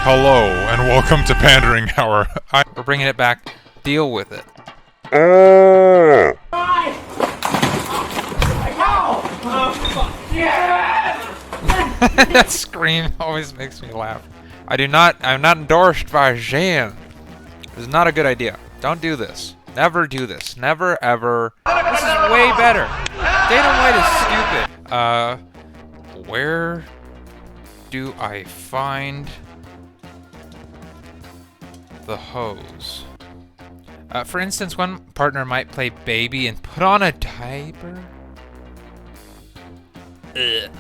Hello, and welcome to Pandering Hour. We're bringing it back. Deal with it. That scream always makes me laugh. I'm not endorsed by Jean. This is not a good idea. Don't do this. Never do this. Never, ever. This is way better. Data White is stupid. Where do I find the hose? For instance, one partner might play baby and put on a diaper. Ugh.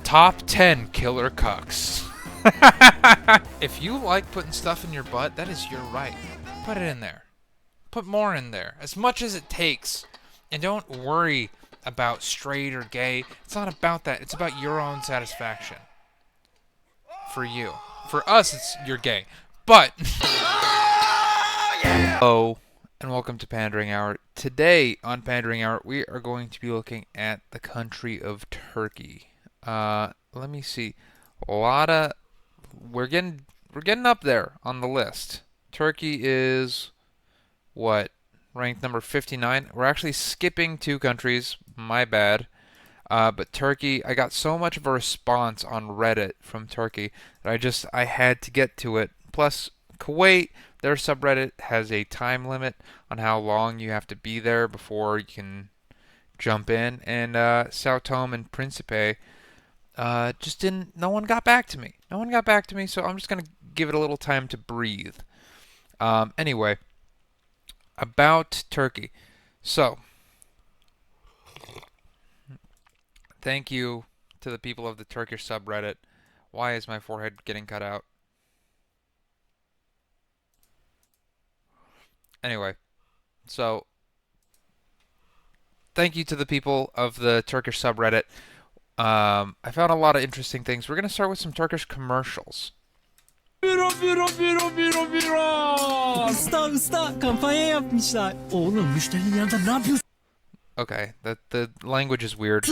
Top 10 killer cucks. If you like putting stuff in your butt, that is your right. Put it in there. Put more in there. As much as it takes. And don't worry about straight or gay. It's not about that. It's about your own satisfaction. For you. For us, it's you're gay. But... Hello, and welcome to Pandering Hour. Today on Pandering Hour, we are going to be looking at the country of Turkey. Let me see. We're getting up there on the list. Turkey is what? Ranked number 59. We're actually skipping 2 countries. My bad. But Turkey, I got so much of a response on Reddit from Turkey that I had to get to it. Plus, Kuwait, their subreddit has a time limit on how long you have to be there before you can jump in. And Sao Tome and Principe no one got back to me. No one got back to me, so I'm just going to give it a little time to breathe. Anyway, about Turkey. So, thank you to the people of the Turkish subreddit. Why is my forehead getting cut out? Anyway, so thank you to the people of the Turkish subreddit. I found a lot of interesting things. We're going to start with some Turkish commercials. Usta kampanya yapmışlar. Oğlum müşterinin yanında ne yapıyorsun? Okay, the language is weird.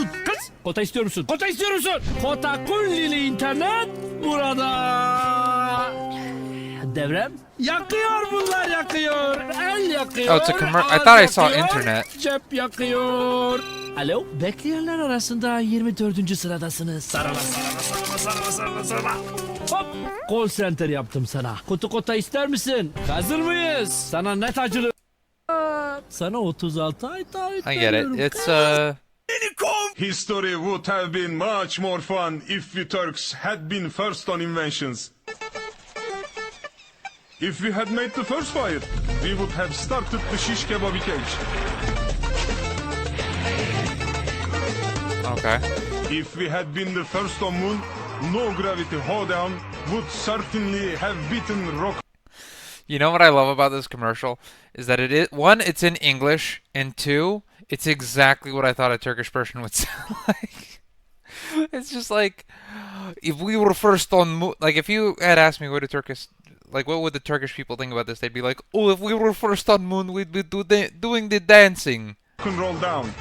Kota istiyor musun? Kota istiyor musun? Kota Kullili internet burada. Devrem yakıyor, bunlar yakıyor. El yakıyor. Oh, it's a I thought I saw internet. Cep yakıyor. Alo, bekleyenler arasında 24. sıradasınız. Sarala. Hop, call center yaptım sana. Kutu kota ister misin? Hazır mıyız? Sana net acılı. Sana 36 ay taahhüt I get it. It's History would have been much more fun if we Turks had been first on inventions. If we had made the first fire, we would have started the shish kebab cage. okay. If we had been the first on moon, no gravity hoedown would certainly have beaten rock. You know what I love about this commercial is that one, it's in English, and 2, it's exactly what I thought a Turkish person would sound like. It's just like, if we were first on moon, like if you had asked me what would the Turkish people think about this, they'd be like, oh, if we were first on moon, we'd be doing the dancing. Can roll down.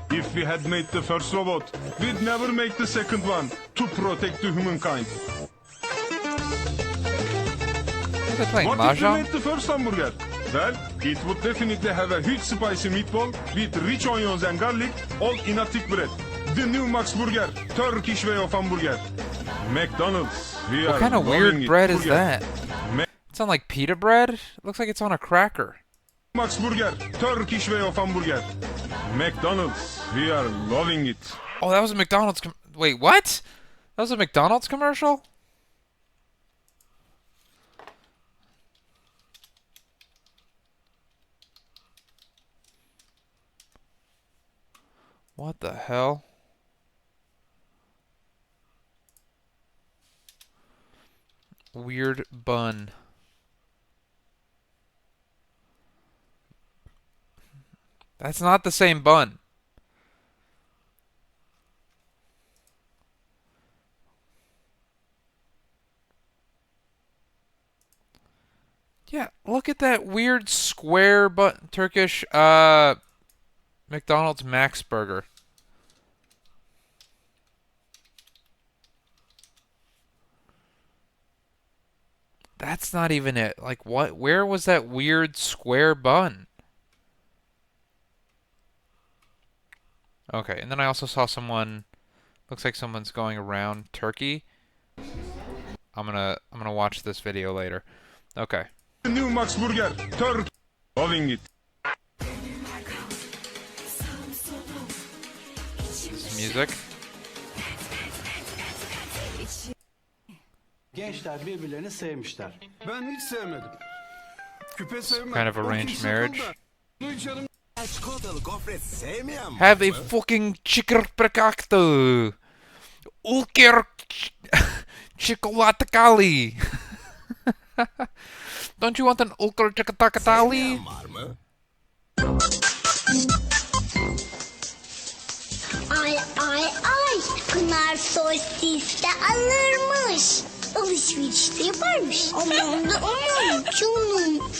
If we had made the first robot, we'd never make the second one to protect the humankind. Are they playing What if we Mahjong? made the first hamburger? Well, it would definitely have a huge spicy meatball with rich onions and garlic, all in a thick bread. The new Max Burger, Turkish way of hamburger. McDonald's, we are What kind of loving weird it. bread is Burger. that? It's on like pita bread? It looks like it's on a cracker. Max Burger, Turkish way of hamburger. McDonald's, we are loving it. Oh, that was a McDonald's wait, what? That was a McDonald's commercial? What the hell? Weird bun. That's not the same bun. Yeah, look at that weird square but Turkish McDonald's Max burger. That's not even it. Like what? Where was that weird square bun? Okay, and then I also saw someone. Looks like someone's going around Turkey. I'm gonna watch this video later. Okay. The new Max Burger. Turkey. Loving it. This music. Gençler birbirlerini sevmişler. Ben hiç sevmedim. Küpe sevmem. Kind of O arranged kimse marriage. konuda. Bunu canım Çikolatalı gofret sevmeyen mi? Have a fucking chikirprekaktu. Ulker chikolatakali. Don't you want an ulker chikolatakali? Sevmeyen var mı? Ay ay ay, Pınar sosis de alırmış. Alışveriş de yaparmış. Aman da aman canım.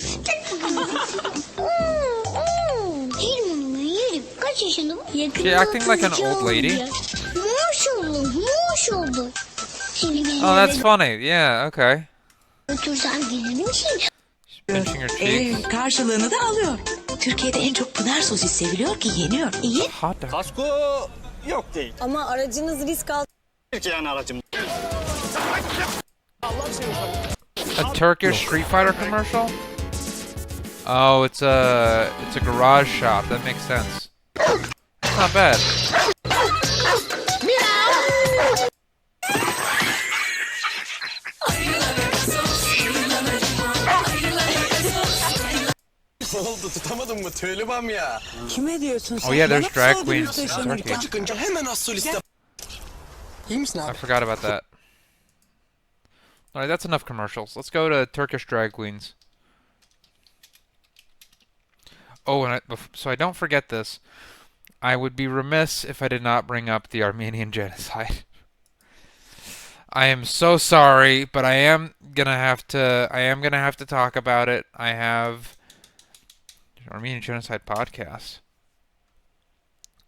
Yerim yerim. Kaç yaşında bu? She acting like an old lady. Maşallah maşallah. Seni bir Oh, that's funny. Yeah, okay. götürsen gelir misin? She's pinching her cheek. Karşılığını da alıyor. Türkiye'de en çok pınar sosis seviliyor ki yeniyor. İyi. Hot dog. Kasko yok değil. Ama aracınız risk altında. Yani aracım. A Turkish Street Fighter commercial? Oh, it's a garage shop. That makes sense. It's not bad. Ne oldu tutamadın mı tölübam ya? Kime diyorsun sen? Oh yeah, there's Bana drag sordun queens in muhteşem Turkey. Çıkınca hemen az soliste. İyi misin I abi? forgot about that. Alright, that's enough commercials. Let's go to Turkish drag queens. Oh, and so I don't forget this. I would be remiss if I did not bring up the Armenian Genocide. I am so sorry, but I am gonna have to talk about it. I have Armenian Genocide podcast.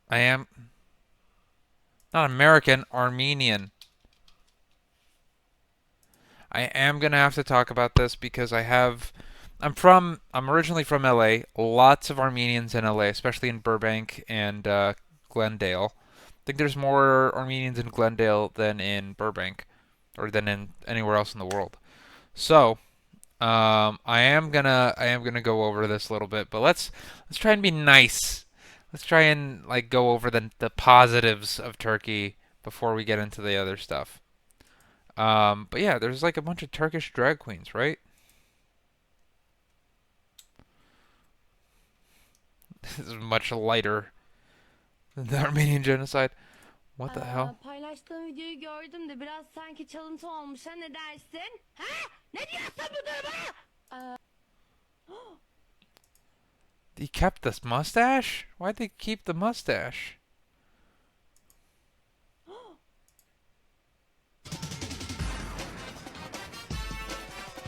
I am not American, Armenian. I am gonna have to talk about this because I'm originally from LA. Lots of Armenians in LA, especially in Burbank and Glendale. I think there's more Armenians in Glendale than in Burbank, or than in anywhere else in the world. So, I am gonna go over this a little bit, but let's try and be nice. Let's try and like go over the positives of Turkey before we get into the other stuff. But yeah, there's like a bunch of Turkish drag queens, right? This is much lighter than the Armenian Genocide. What the hell? Paylaştığım videoyu gördüm de biraz sanki çalıntı olmuş. Ha ne dersin? Ha? Ne diyorsun bu duruma? He kept this mustache? Why'd they keep the mustache?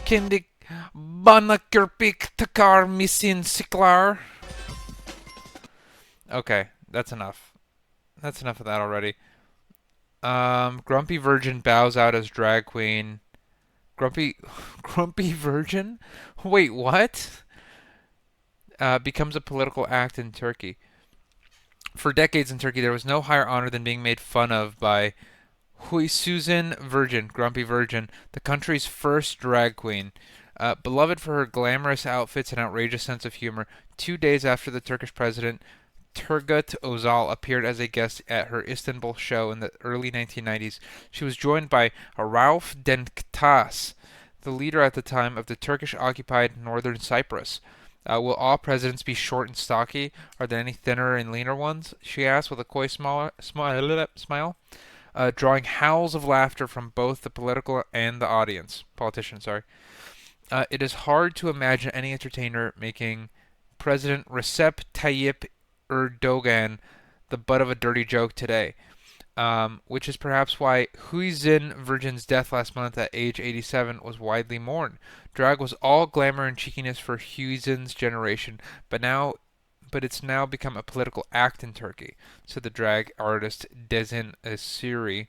Kendi bana kirpik takar misin siklar? Okay, that's enough. That's enough of that already. Grumpy Virgin bows out as drag queen. Grumpy Virgin? Wait, what? Becomes a political act in Turkey. For decades in Turkey, there was no higher honor than being made fun of by Susan Virgin, Grumpy Virgin, the country's first drag queen. Beloved for her glamorous outfits and outrageous sense of humor, 2 days after the Turkish president Turgut Özal appeared as a guest at her Istanbul show in the early 1990s, she was joined by Rauf Denktaş, the leader at the time of the Turkish-occupied northern Cyprus. Will all presidents be short and stocky? Are there any thinner and leaner ones? She asked with a coy smile, drawing howls of laughter from both the politician. It is hard to imagine any entertainer making President Recep Tayyip Erdogan the butt of a dirty joke today. which is perhaps why Huizin Virgin's death last month at age 87 was widely mourned. Drag was all glamour and cheekiness for Huizin's generation, but it's now become a political act in Turkey, said the drag artist Dezin Asiri.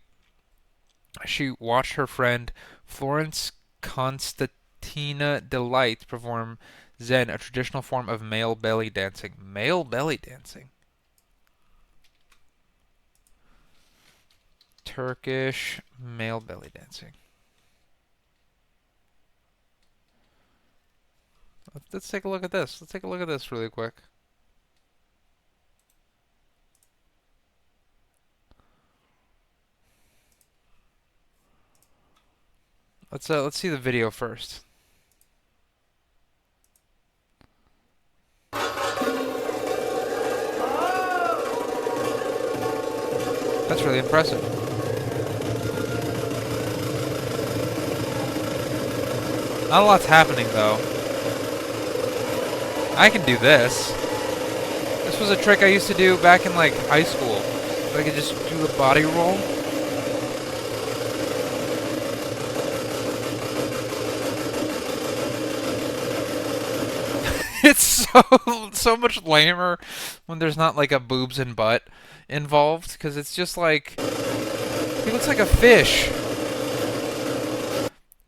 She watched her friend Florence Constantina Delight perform Zen, a traditional form of male belly dancing. Male belly dancing? Turkish male belly dancing. Let's take a look at this. Let's take a look at this really quick. Let's see the video first. That's really impressive. Not a lot's happening though. I can do this. This was a trick I used to do back in like high school. I could just do the body roll. It's so much lamer when there's not like a boobs and butt involved, because it's just like he looks like a fish.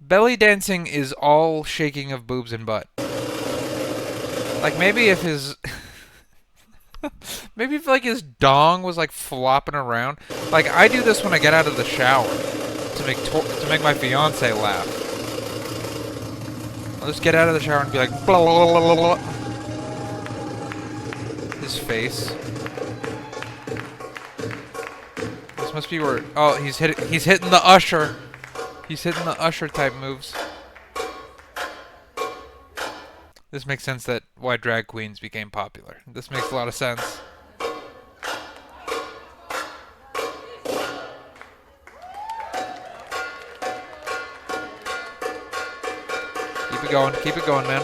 Belly dancing is all shaking of boobs and butt. Like maybe if his maybe if like his dong was like flopping around. Like I do this when I get out of the shower to make my fiance laugh. I'll just get out of the shower and be like, blah, blah, blah, blah, blah. His face. This must be where. Oh, he's hitting the usher. He's hitting the usher type moves. This makes sense that why drag queens became popular. This makes a lot of sense. Keep it going, man.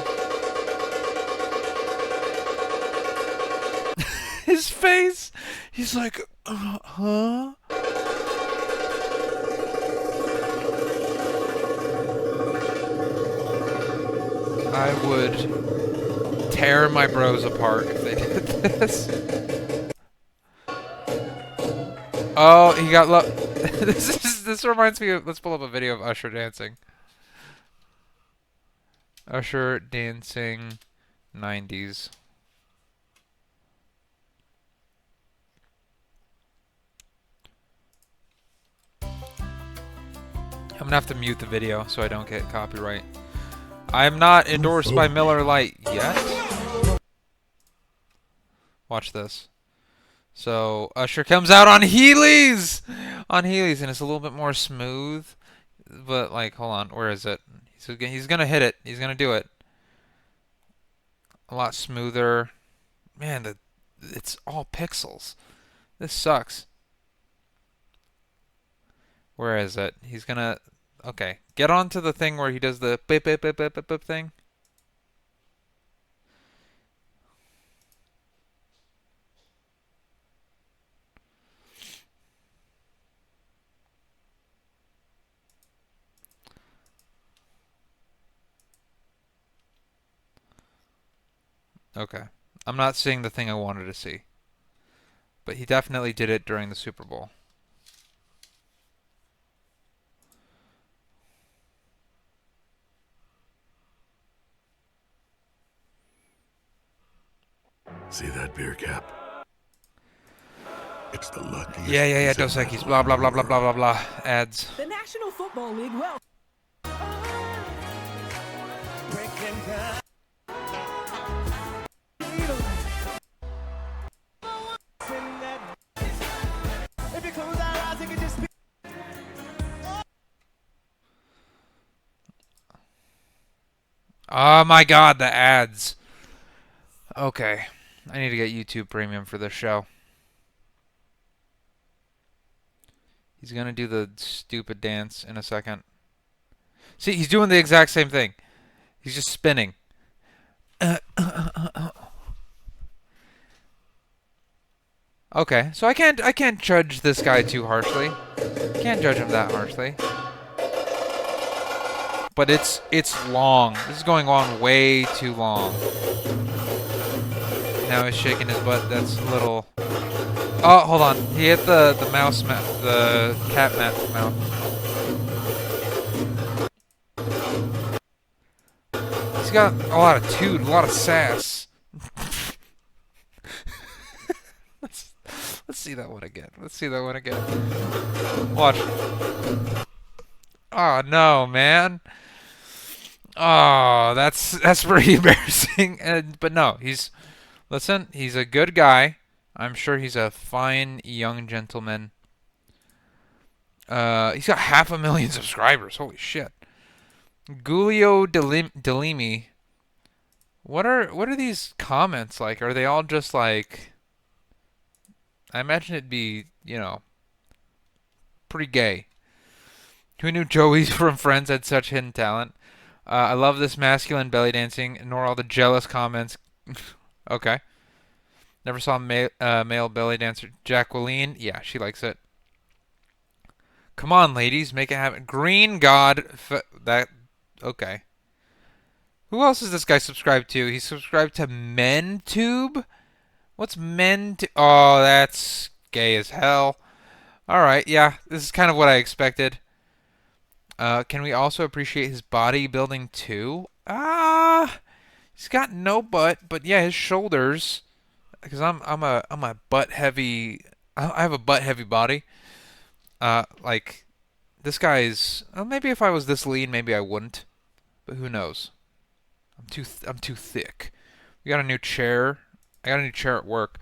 His face, he's like, huh? I would tear my bros apart if they did this. Oh, he got this reminds me of, let's pull up a video of Usher dancing. Usher dancing 90s. I'm gonna have to mute the video so I don't get copyright. I'm not endorsed by Miller Lite yet. Watch this. So Usher comes out on Heelys! On Heelys, and it's a little bit more smooth. But like, hold on, where is it? He's gonna hit it. He's gonna do it. A lot smoother. Man, it's all pixels. This sucks. Where is it? He's gonna... Okay. Get on to the thing where he does the bip bip bip bip bip bip thing. Okay. I'm not seeing the thing I wanted to see. But he definitely did it during the Super Bowl. See that beer cap? It's the luckiest. Yeah, Dos Equis, blah, blah, blah, blah, blah, blah, blah. Ads. The National Football League will. Oh my god, the ads. Okay. I need to get YouTube Premium for this show. He's gonna do the stupid dance in a second. See, he's doing the exact same thing. He's just spinning. Okay, so I can't judge this guy too harshly. Can't judge him that harshly. But it's long. This is going on way too long. Now he's shaking his butt. That's a little. Oh, hold on. He hit the mouse the cat mouth. He's got a lot of toot, a lot of sass. Let's see that one again. Let's see that one again. Watch. Oh no, man. Oh, that's pretty embarrassing. But no, listen, he's a good guy. I'm sure he's a fine young gentleman. He's got 500,000 subscribers. Holy shit. Giulio Delimi. What are these comments like? Are they all just like? I imagine it'd be, pretty gay. Who knew Joey from Friends had such hidden talent? I love this masculine belly dancing. Ignore all the jealous comments. Okay. Never saw a male belly dancer. Jacqueline. Yeah, she likes it. Come on, ladies. Make it happen. Green God. That. Okay. Who else is this guy subscribed to? He's subscribed to MenTube? What's MenTube? Oh, that's gay as hell. Alright, yeah. This is kind of what I expected. Can we also appreciate his bodybuilding too? He's got no butt, but yeah, his shoulders. Because I'm a butt heavy. I have a butt heavy body. Like this guy's. Maybe if I was this lean, maybe I wouldn't. But who knows? I'm too thick. We got a new chair. I got a new chair at work.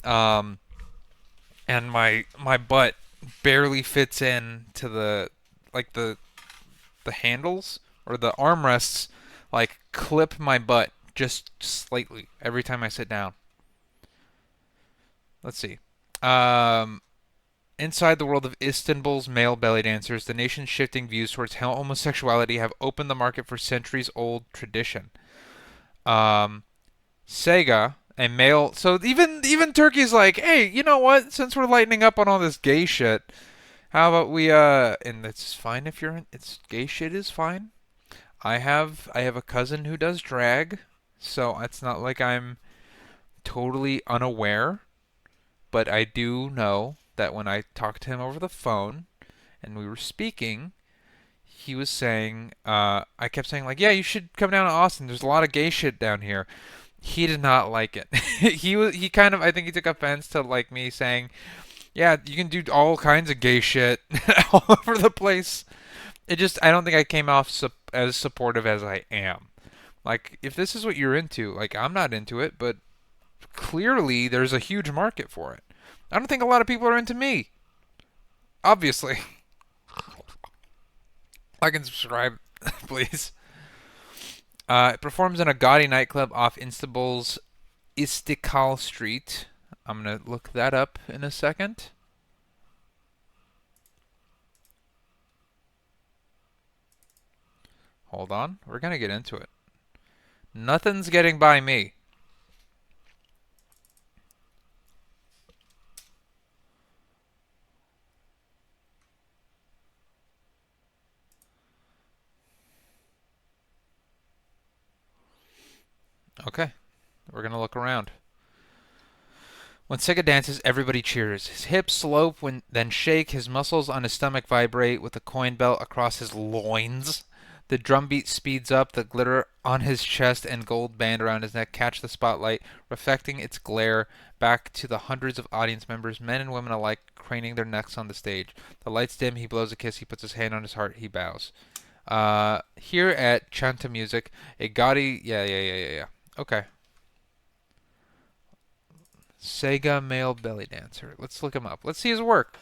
And my butt barely fits in to the handles or the armrests, like clip my butt just slightly every time I sit down. Let's see. Inside the world of Istanbul's male belly dancers, the nation's shifting views towards homosexuality have opened the market for centuries-old tradition. Sega, a male... So even Turkey's like, hey, you know what? Since we're lightening up on all this gay shit, how about we... And it's fine if you're... Gay shit is fine. I have a cousin who does drag, so it's not like I'm totally unaware. But I do know that when I talked to him over the phone and we were speaking, he was saying, I kept saying, like, yeah, you should come down to Austin. There's a lot of gay shit down here. He did not like it. He kind of, I think he took offense to, like, me saying, yeah, you can do all kinds of gay shit all over the place. I don't think I came off as supportive as I am. Like, if this is what you're into, like, I'm not into it, but clearly there's a huge market for it. I don't think a lot of people are into me. Obviously. Like and subscribe, please. It performs in a gaudy nightclub off Istanbul's Istiklal Street. I'm going to look that up in a second. Hold on. We're going to get into it. Nothing's getting by me. Okay. We're going to look around. When Sega dances, everybody cheers. His hips slope, then shake. His muscles on his stomach vibrate with a coin belt across his loins. The drum beat speeds up. The glitter on his chest and gold band around his neck catch the spotlight, reflecting its glare back to the hundreds of audience members, men and women alike, craning their necks on the stage. The lights dim. He blows a kiss. He puts his hand on his heart. He bows. Here at Chanta Music, a gaudy... Yeah. Okay. Sega male belly dancer. Let's look him up. Let's see his work.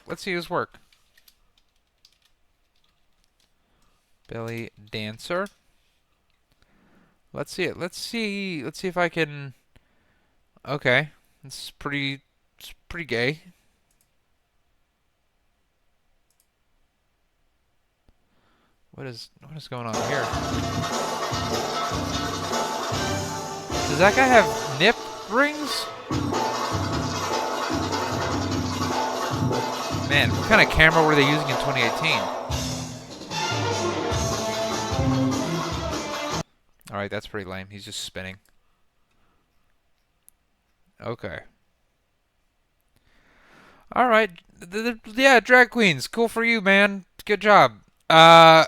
Belly dancer. Let's see it. Let's see if I can... Okay. It's pretty gay. What is going on here? Does that guy have nip rings? Man, what kind of camera were they using in 2018? Alright, that's pretty lame. He's just spinning. Okay. Alright. Yeah, drag queens. Cool for you, man. Good job. But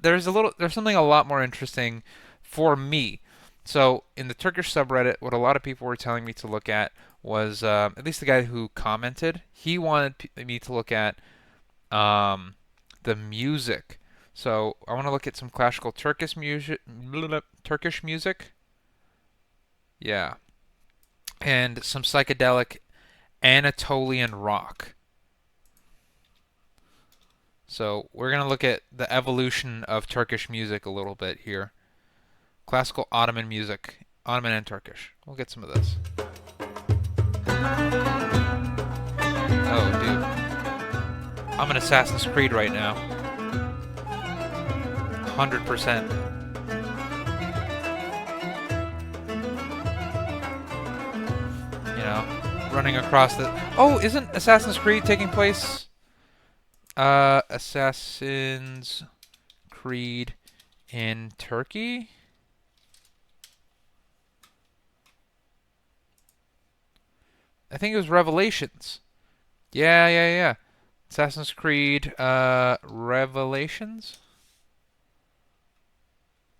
there's something a lot more interesting for me. So, in the Turkish subreddit, what a lot of people were telling me to look at was, at least the guy who commented, he wanted me to look at the music. So, I want to look at some classical Turkish music. Yeah. And some psychedelic Anatolian rock. So we're going to look at the evolution of Turkish music a little bit here. Classical Ottoman music. Ottoman and Turkish. We'll get some of this. Oh, dude. I'm in Assassin's Creed right now. 100%. You know, running across the... Oh, isn't Assassin's Creed taking place... Assassin's Creed in Turkey? I think it was Revelations. Yeah. Assassin's Creed, Revelations?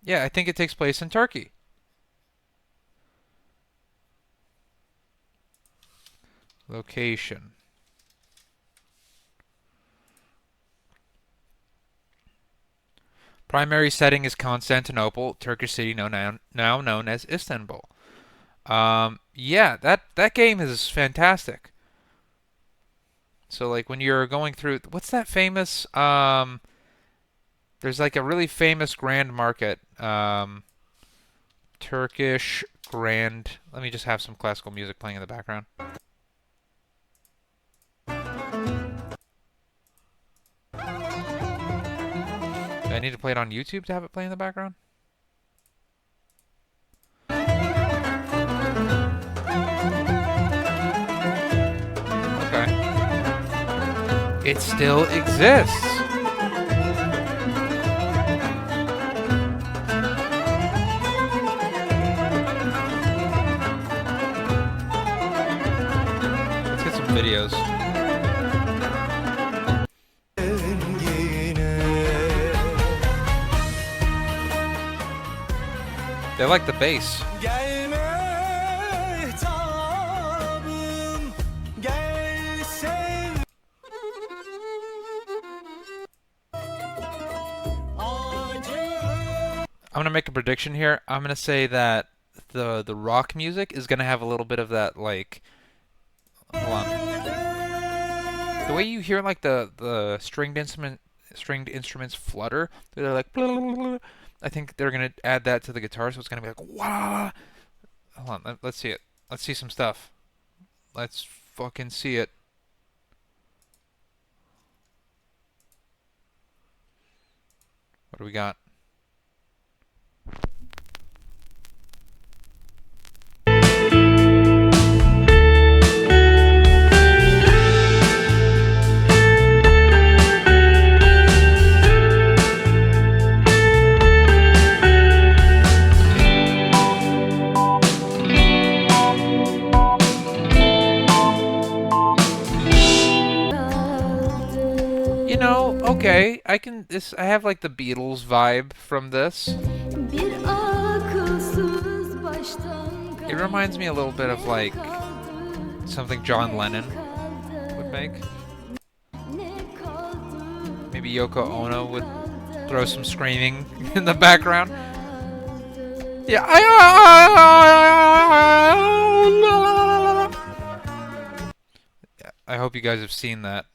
Yeah, I think it takes place in Turkey. Location. Primary setting is Constantinople, Turkish city now known as Istanbul. Yeah, that game is fantastic. So like when you're going through, what's that famous? There's like a really famous grand market. Turkish grand. Let me just have some classical music playing in the background. Do I need to play it on YouTube to have it play in the background? Okay. It still exists. Let's get some videos. They like the bass. I'm gonna make a prediction here. I'm gonna say that the rock music is gonna have a little bit of that, like, hold on. The way you hear like the stringed instruments flutter, they're like blah, blah, blah. I think they're gonna add that to the guitar, so it's gonna be like wow. Hold on, let's see it. Let's see some stuff. Let's fucking see it. What do we got? You know, okay, I have like the Beatles vibe from this. It reminds me a little bit of like something John Lennon would make. Maybe Yoko Ono would throw some screaming in the background. Yeah, I hope you guys have seen that.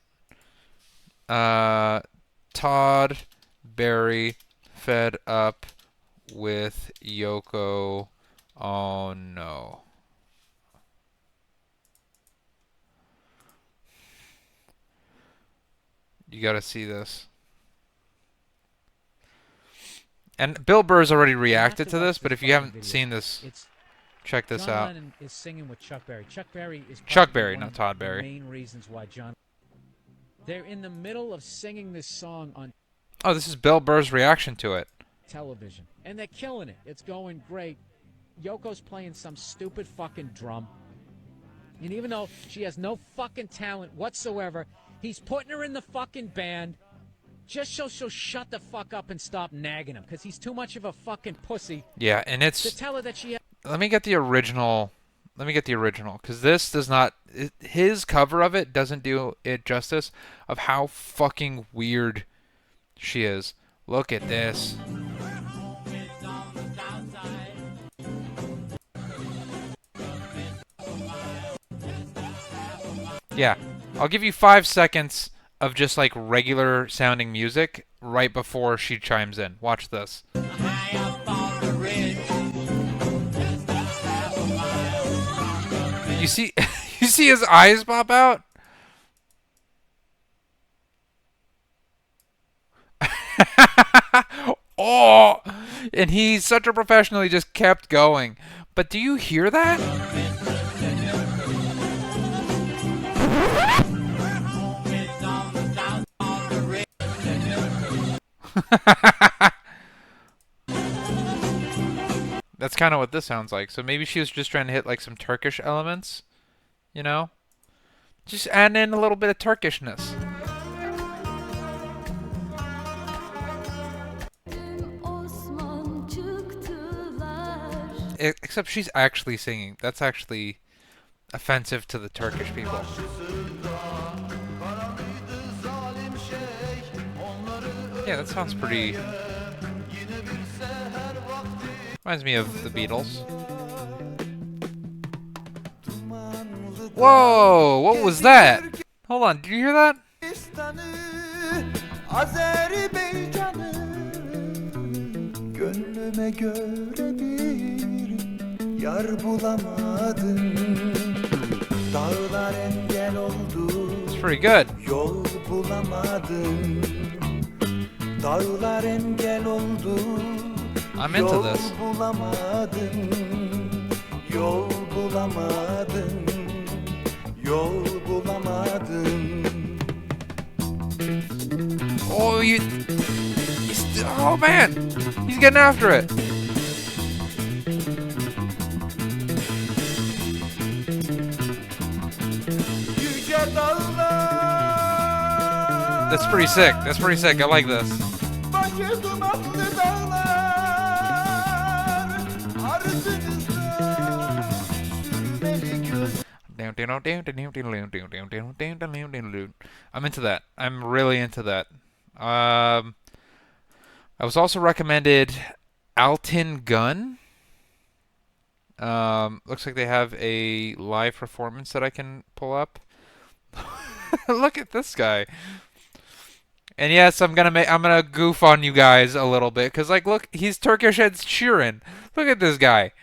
Todd Barry fed up with Yoko Ono. You gotta see this. And Bill Burr's already reacted to this, but if you haven't seen this, check this out. John Lennon is singing with Chuck Berry. Chuck Berry is Chuck Berry, not Todd Berry. Main reasons why John They're in the middle of singing this song on Oh, this is Bill Burr's reaction to it. television, and they're killing it. It's going great. Yoko's playing some stupid fucking drum. And even though she has no fucking talent whatsoever, he's putting her in the fucking band just so she'll shut the fuck up and stop nagging him, because he's too much of a fucking pussy. Yeah, and it's... To tell her that she... Let me get the original, because this does not... his cover of it doesn't do it justice of how fucking weird she is. Look at this. Yeah, I'll give you 5 seconds of just like regular sounding music right before she chimes in. Watch this. You see, you see his eyes pop out? Oh, and he's such a professional, he just kept going. But do you hear that? That's kind of what this sounds like. So maybe she was just trying to hit like some Turkish elements, you know? Just add in a little bit of Turkishness. Except she's actually singing. That's actually offensive to the Turkish people. Yeah, that sounds pretty... reminds me of the Beatles. Whoa! What was that? Hold on, did you hear that? It's pretty good. I'm into this. Oh, oh man, he's getting after it. That's pretty sick. That's pretty sick. I like this. I'm into that. I'm really into that. I was also recommended Altin Gun. Looks like they have a live performance that I can pull up. Look at this guy. And yes, I'm gonna goof on you guys a little bit, cause like, look, he's Turkish Ed Sheeran. Look at this guy.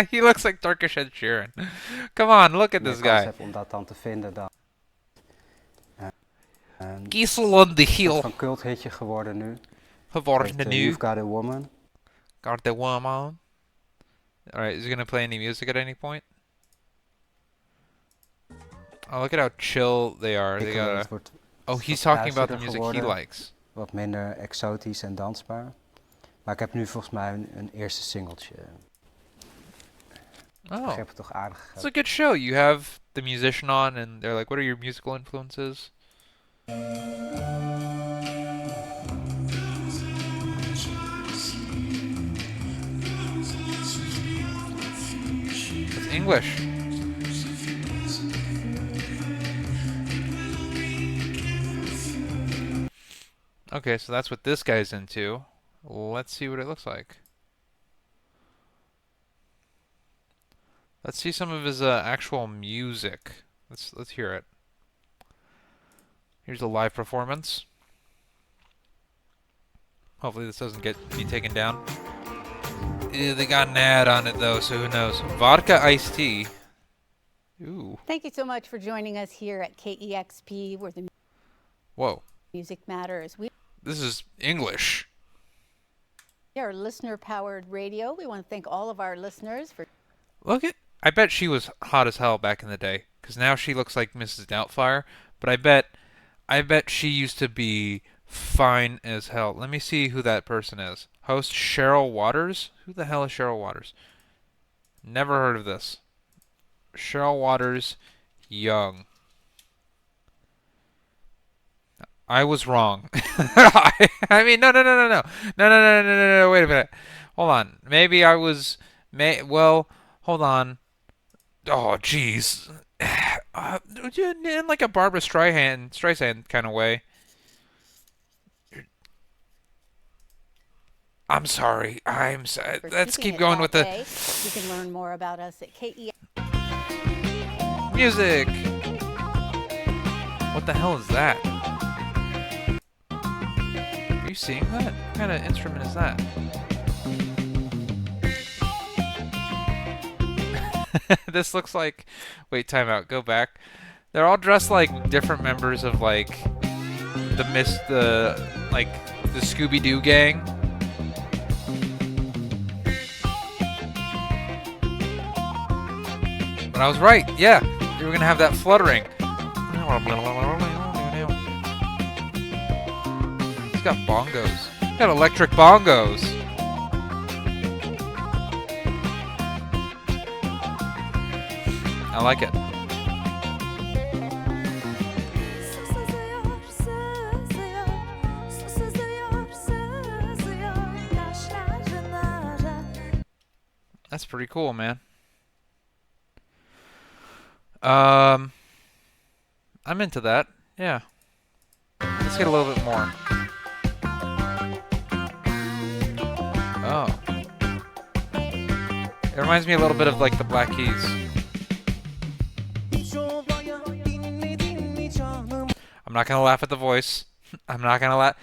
He looks like Turkish Ed Sheeran. Come on, look at this guy. Kiesel on the hill. Geworden nu. You've Got a Woman. Got the woman. Alright, is he gonna play any music at any point? Oh, look at how chill they are. They got a... Oh, he's talking about the music he likes. Wat minder exotisch en dansbaar. Maar ik heb nu volgens mij een eerste singeltje. Oh, ik heb het toch aardig. It's a good show. You have the musician on, and they're like, "What are your musical influences?" It's English. Okay, so that's what this guy's into. Let's see what it looks like. Let's see some of his actual music. Let's hear it. Here's a live performance. Hopefully this doesn't get me taken down. They got an ad on it though, so who knows? Vodka iced tea. Ooh. Thank you so much for joining us here at KEXP, where the Whoa. music matters. This is English. We are listener-powered radio. We want to thank all of our listeners for... Look at I bet she was hot as hell back in the day, because now she looks like Mrs. Doubtfire. But I bet she used to be fine as hell. Let me see who that person is. Host Cheryl Waters? Who the hell is Cheryl Waters? Never heard of this. Cheryl Waters, young. I was wrong. I mean, no. No. Wait a minute. Hold on. Maybe I was. Well, hold on. Oh, jeez. In like a Barbara Streisand kind of way. I'm sorry. Let's keep going with the You can learn more about us at KE. music. What the hell is that? Are you seeing that? What kind of instrument is that? This looks like... Wait, time out. Go back. They're all dressed like different members of like the Scooby-Doo gang. But I was right. Yeah, you were gonna have that fluttering. He's got bongos. He's got electric bongos. I like it. That's pretty cool, man. I'm into that. Yeah. Let's get a little bit more. Oh. It reminds me a little bit of like the Black Keys. I'm not gonna laugh at the voice. I'm not gonna laugh.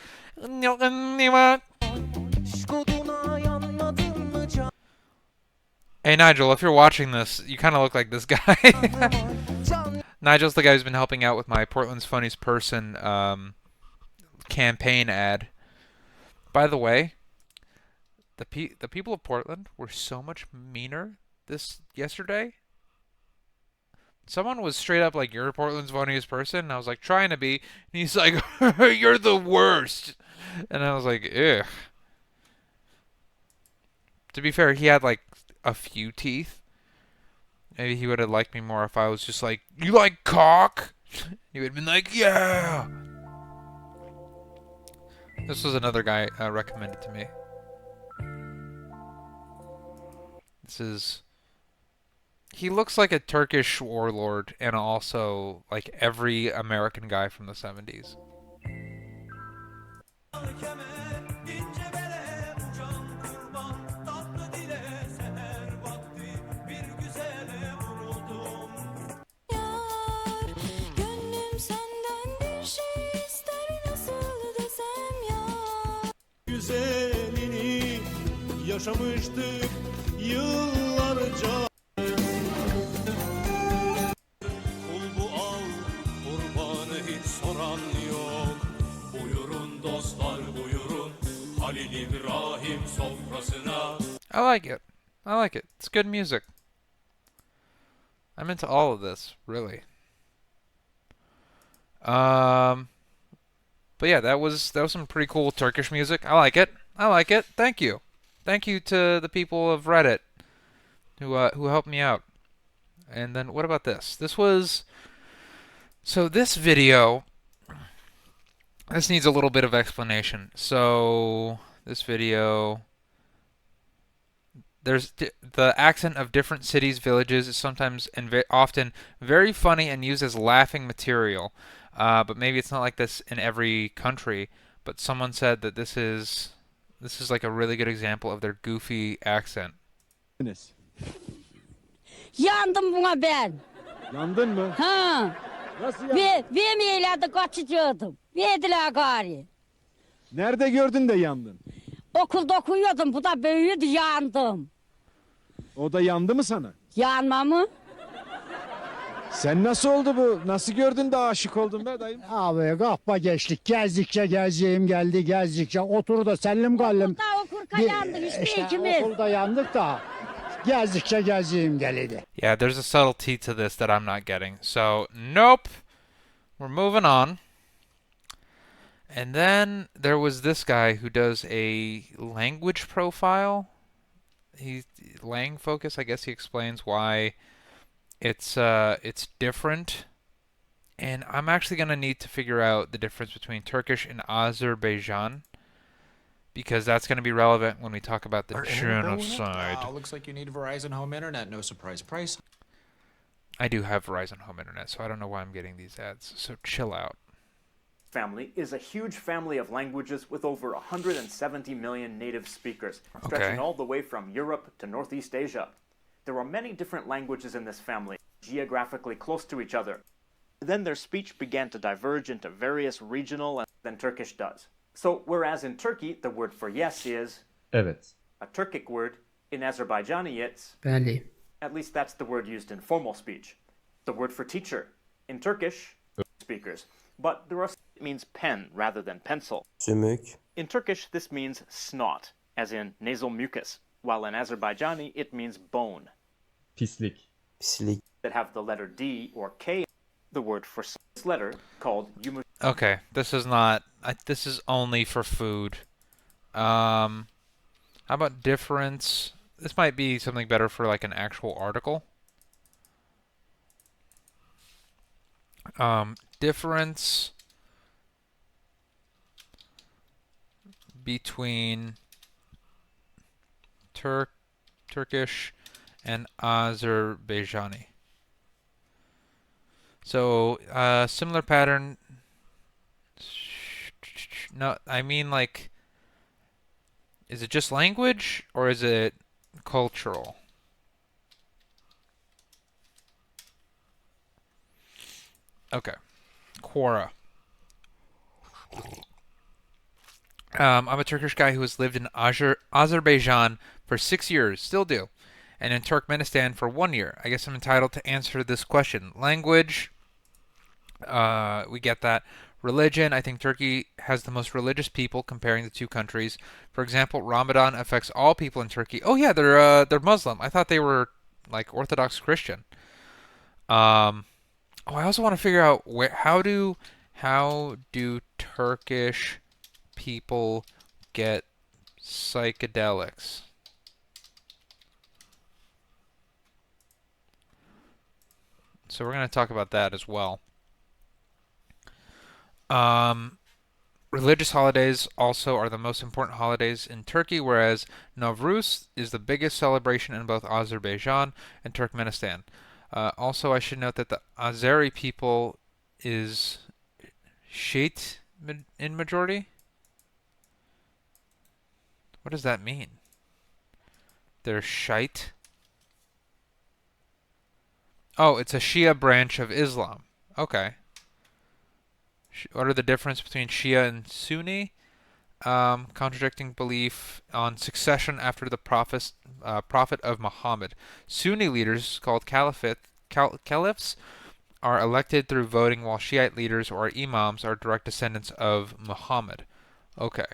Hey Nigel, if you're watching this, you kind of look like this guy. Nigel's the guy who's been helping out with my Portland's Funniest Person campaign ad. By the way, the people of Portland were so much meaner yesterday. Someone was straight up like, "You're Portland's Funniest Person," and I was like, trying to be, and he's like, "You're the worst," and I was like, ugh. To be fair, he had like a few teeth. Maybe he would have liked me more if I was just like, "You like cock?" He would have been like, "Yeah." This was another guy recommended to me. He looks like a Turkish warlord and also like every American guy from the 70s. Güzelini yaşamıştık yıllarca. Kul bu al, kurbanı hiç soran yok. Buyurun dostlar buyurun, Halil İbrahim sofrasına. I like it. I like it. It's good music. I'm into all of this, really. But yeah, that was some pretty cool Turkish music. I like it. I like it. Thank you. Thank you to the people of Reddit who helped me out. And then what about this? This video, this needs a little bit of explanation. So this video, there's the accent of different cities, villages is sometimes and often very funny and used as laughing material. But maybe it's not like this in every country. But someone said that this is like a really good example of their goofy accent. Yandım buna ben. Yandın mı? Ha. Nasıl yandın? Vermeyelerdi kaçıcıydım. Verdiler gari. Nerede gördün de yandın? Okulda okuyordum. Bu da büyüdü yandım. O da yandı mı sana? Yanma mı? Sen nasıl oldu bu? Nasıl gördün de aşık oldun be dayım? Abi kahpa geçtik. Gezdikçe gezeceğim geldi gezdikçe. Otur da sellim gallim. Okulda okurken yandık işte ikimiz. Okulda yandık da. Gezdikçe gezeyim geldi. Yeah, there's a subtlety to this that I'm not getting. So, nope. We're moving on. And then there was this guy who does a language profile. He's Lang Focus. I guess he explains why it's different. And I'm actually going to need to figure out the difference between Turkish and Azerbaijan, because that's going to be relevant when we talk about the genocide. Looks like you need Verizon Home Internet. No surprise price. I do have Verizon Home Internet, so I don't know why I'm getting these ads. So chill out. Family is a huge family of languages with over 170 million native speakers, stretching all the way from Europe to Northeast Asia. There are many different languages in this family, geographically close to each other. Then their speech began to diverge into various regional than Turkish does. So whereas in Turkey the word for yes is Evet. a Turkic word, in Azerbaijani it's Belli. At least that's the word used in formal speech. The word for teacher in Turkish speakers, but there are it means pen rather than pencil. Sümük. In Turkish this means snot, as in nasal mucus, while in Azerbaijani it means bone. Pislik. Pislik. That have the letter D or K, the word for this letter called yumuşak. Okay, this is not. This is only for food. How about difference? This might be something better for like an actual article. Difference between Turkish and Azerbaijani. So, similar pattern. No, I mean like, is it just language or is it cultural? Okay. Quora. I'm a Turkish guy who has lived in Azerbaijan for 6 years, still do, and in Turkmenistan for 1 year. I guess I'm entitled to answer this question. Language, we get that. Religion, I think Turkey has the most religious people comparing the two countries. For example, Ramadan affects all people in Turkey. Oh yeah, they're Muslim. I thought they were like Orthodox Christian. Oh, I also want to figure out how do Turkish people get psychedelics? So we're going to talk about that as well. Religious holidays also are the most important holidays in Turkey, whereas Nowruz is the biggest celebration in both Azerbaijan and Turkmenistan. Also, I should note that the Azeri people is Shiite in majority. What does that mean? They're Shiite? Oh, it's a Shia branch of Islam. Okay. What are the difference between Shia and Sunni? Contradicting belief on succession after the prophet of Muhammad. Sunni leaders, called caliphs, are elected through voting, while Shiite leaders, or imams, are direct descendants of Muhammad. Okay.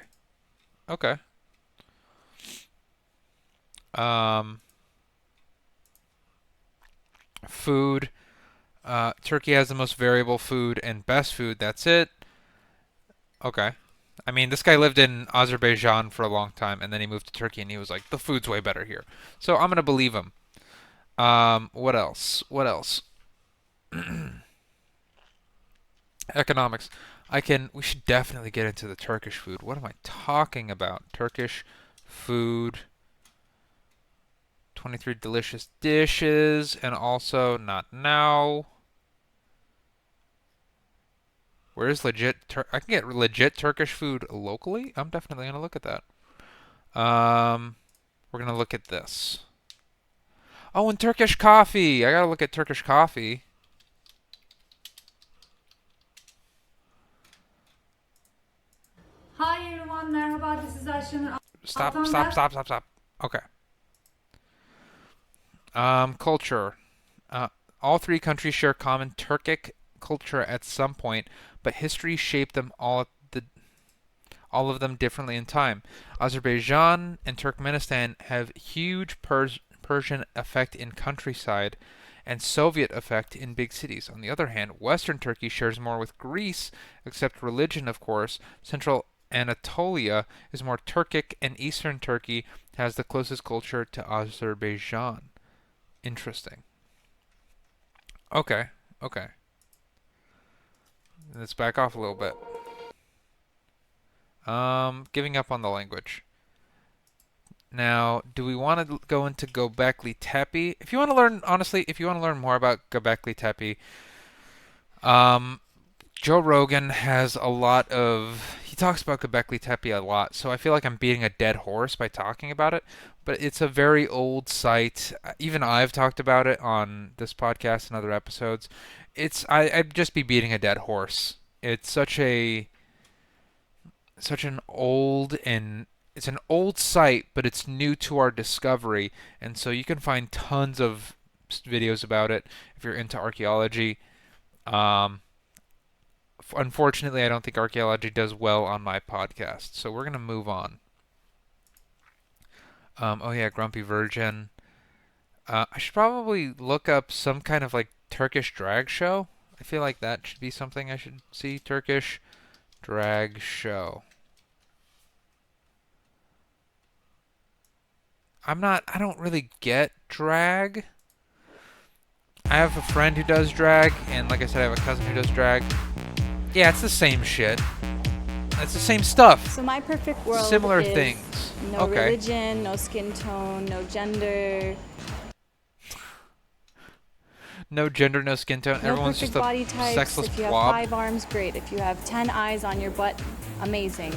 Okay. Food. Turkey has the most variable food and best food. That's it. Okay. I mean, this guy lived in Azerbaijan for a long time, and then he moved to Turkey, and he was like, the food's way better here. So I'm going to believe him. What else? What else? Economics. We should definitely get into the Turkish food. What am I talking about? Turkish food. 23 delicious dishes, and also not now. Where's legit? I can get legit Turkish food locally. I'm definitely gonna look at that. We're gonna look at this. Oh, and Turkish coffee. I gotta look at Turkish coffee. Hi everyone, merhaba. This is Ayşenur. Stop. Okay. Culture. All three countries share common Turkic culture at some point, but history shaped them all of them differently in time. Azerbaijan and Turkmenistan have huge Persian effect in countryside and Soviet effect in big cities. On the other hand, Western Turkey shares more with Greece, except religion, of course. Central Anatolia is more Turkic, and Eastern Turkey has the closest culture to Azerbaijan. Interesting. Okay, okay. Let's back off a little bit. Giving up on the language. Now, do we want to go into Göbekli Tepe? If you want to learn, honestly, if you want to learn more about Göbekli Tepe, Joe Rogan has a lot of, he talks about Göbekli Tepe a lot, so I feel like I'm beating a dead horse by talking about it, but it's a very old site. Even I've talked about it on this podcast and other episodes. I'd just be beating a dead horse. It's such an old and it's an old site, but it's new to our discovery, and so you can find tons of videos about it if you're into archaeology. Unfortunately, I don't think archaeology does well on my podcast, so we're going to move on. Oh yeah, Grumpy Virgin. I should probably look up some kind of like Turkish drag show. I feel like that should be something I should see. Turkish drag show. I don't really get drag. I have a friend who does drag, and like I said, I have a cousin who does drag. Yeah, it's the same shit. It's the same stuff. So my perfect world Similar is things. no religion, no skin tone, no gender. No gender, no skin tone. No Everyone's perfect just a body types. sexless If you have blob. 5 arms, great. If you have 10 eyes on your butt, amazing.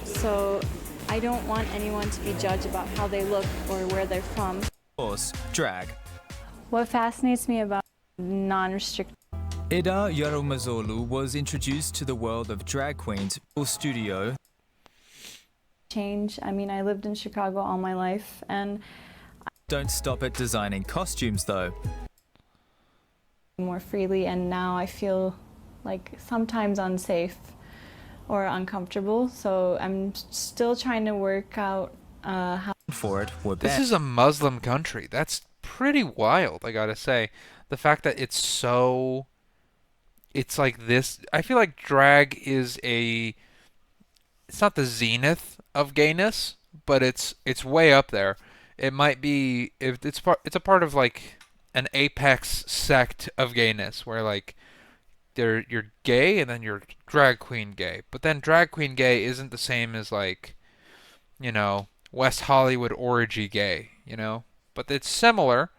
So I don't want anyone to be judged about how they look or where they're from. Course, drag. What fascinates me about non-restricted Eda Yarılmazoğlu was introduced to the world of drag queens studio. change. I mean, I lived in Chicago all my life, and Don't stop at designing costumes though. more freely, and now I feel like sometimes unsafe or uncomfortable, so I'm still trying to work out how For it, we're This back. is a Muslim country. That's pretty wild, I gotta say. The fact that it's so... It's like this... I feel like drag is a... It's not the zenith of gayness, but it's way up there. It might be... It's a part of, like, an apex sect of gayness, where, like, you're gay, and then you're drag queen gay. But then drag queen gay isn't the same as, like, you know... West Hollywood orgy gay, you know? But it's similar.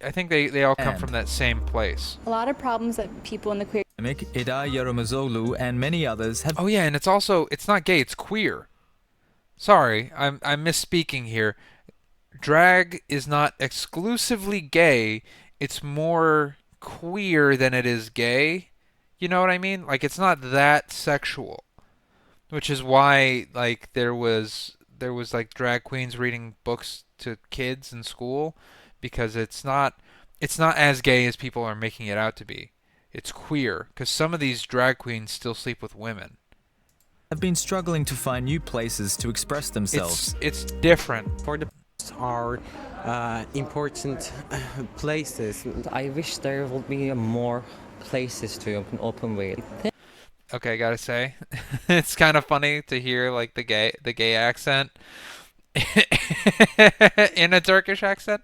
I think they all come from that same place. a lot of problems that people in the queer Eda Yarılmazoğlu and many others have... Oh yeah, and it's not gay, it's queer. Sorry, I'm misspeaking here. Drag is not exclusively gay, it's more queer than it is gay. You know what I mean? Like, it's not that sexual. Which is why, like, there was like drag queens reading books to kids in school, because it's not as gay as people are making it out to be. It's queer, because some of these drag queens still sleep with women. have been struggling to find new places to express themselves. It's different. For the are important places. I wish there would be more places to open with. Okay, I gotta say, it's kind of funny to hear like the gay accent in a Turkish accent.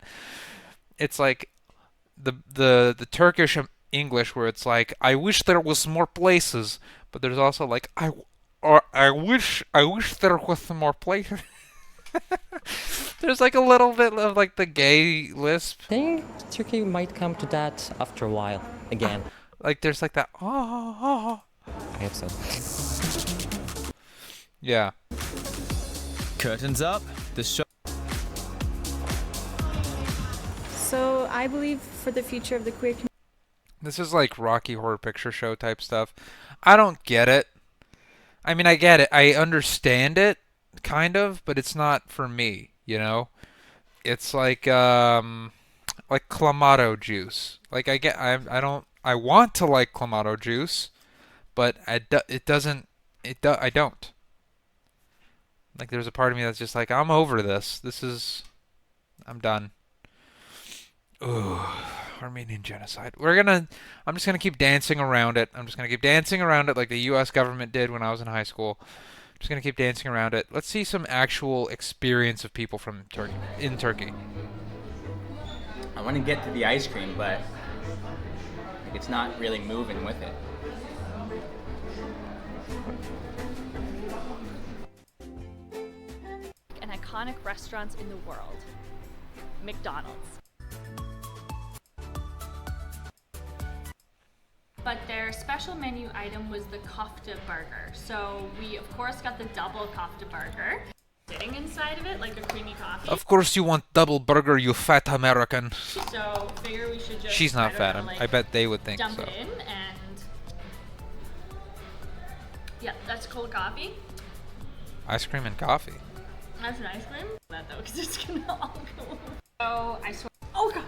It's like the Turkish English where it's like, I wish there was more places, but there's also like I wish there was more places. There's like a little bit of like the gay lisp. I think Turkey might come to that after a while again. Like there's like that. Oh. I hope so. Yeah. Curtains up. The show. So I believe for the future of the queer community. This is like Rocky Horror Picture Show type stuff. I don't get it. I mean, I get it. I understand it, kind of, but it's not for me, you know? It's like Clamato juice. Like, I want to like Clamato juice, but I don't. Like, there's a part of me that's just like, I'm over this. I'm done. Ooh, Armenian Genocide. I'm just gonna keep dancing around it. I'm just gonna keep dancing around it like the U.S. government did when I was in high school. I'm just gonna keep dancing around it. Let's see some actual experience of people from Turkey in Turkey. I want to get to the ice cream, but like, it's not really moving with it. And iconic restaurants in the world. McDonald's. But their special menu item was the kofta burger. So we of course got the double kofta burger. Sitting inside of it like a creamy coffee. Of course you want double burger, you fat American. So figure we should just She's not fat. like, I bet they would think dump so. it in and yeah, that's cold coffee. Ice cream and coffee. That's an ice cream. That though, because it's gonna all go. So I swear. Oh god.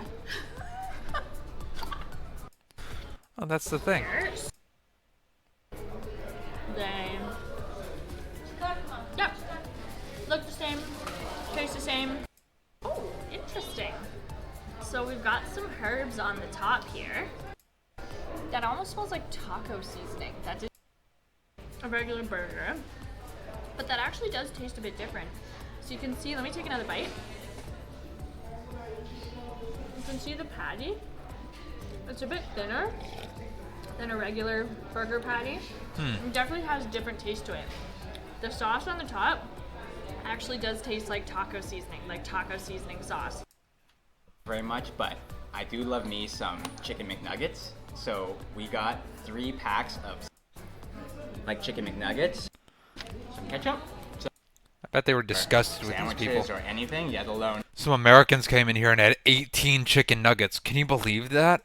Oh, that's the thing. They yeah, look the same, taste the same. Oh, interesting. So we've got some herbs on the top here. That almost smells like taco seasoning. That is a regular burger, but that actually does taste a bit different. So you can see, let me take another bite. You can see the patty. It's a bit thinner than a regular burger patty. It definitely has a different taste to it. The sauce on the top actually does taste like taco seasoning sauce. Very much, but I do love me some chicken McNuggets. So we got 3 packs of like chicken McNuggets, some ketchup. I bet they were disgusted with these people. Sandwiches or anything, yet alone Some Americans came in here and had 18 chicken nuggets. Can you believe that?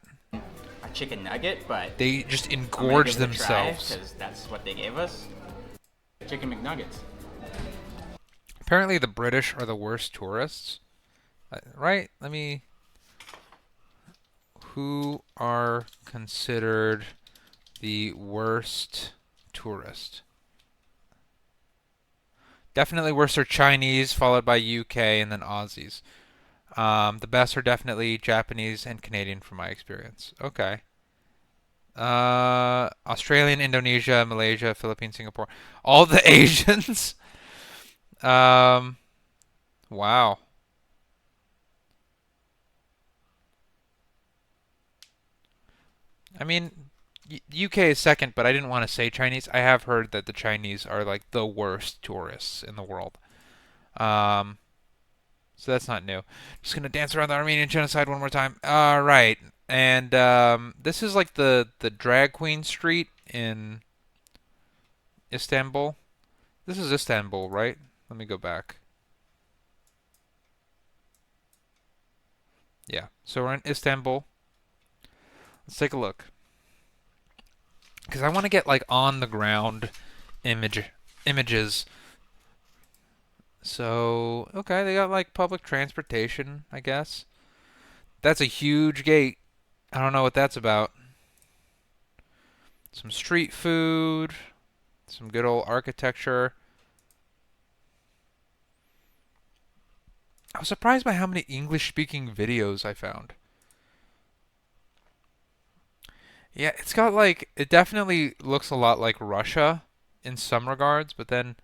a chicken nugget, but They just I'm gonna engorged give it a try, themselves. 'cause that's what they gave us. Chicken McNuggets. Apparently the British are the worst tourists. Right? Who are considered the worst tourist? Definitely worst are Chinese, followed by UK, and then Aussies. The best are definitely Japanese and Canadian from my experience. Okay. Australian, Indonesia, Malaysia, Philippines, Singapore. All the Asians. Wow. I mean, UK is second, but I didn't want to say Chinese. I have heard that the Chinese are like the worst tourists in the world. So that's not new. Just gonna dance around the Armenian Genocide one more time. All right, and this is like the drag queen street in Istanbul. This is Istanbul, right? Let me go back. Yeah, so we're in Istanbul. Let's take a look. Because I want to get like on the ground images. So, okay, they got like public transportation, I guess. That's a huge gate. I don't know what that's about. Some street food, some good old architecture. I was surprised by how many English-speaking videos I found. Yeah, it's got like, it definitely looks a lot like Russia in some regards, but then,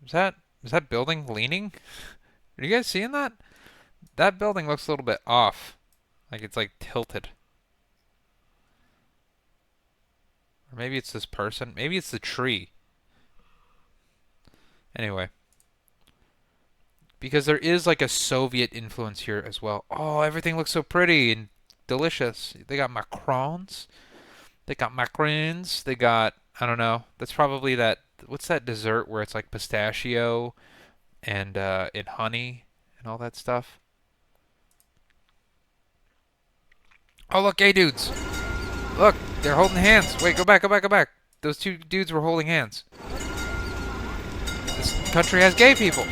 is that building leaning? Are you guys seeing that? That building looks a little bit off. Like it's like tilted. Or maybe it's this person. Maybe it's the tree. Anyway. Because there is like a Soviet influence here as well. Oh, everything looks so pretty and delicious. They got macarons. They got macarons. They got, I don't know. That's probably that, what's that dessert where it's like pistachio and honey and all that stuff? Oh, look, gay dudes. Look, they're holding hands. Wait, go back, go back, go back. Those two dudes were holding hands. This country has gay people.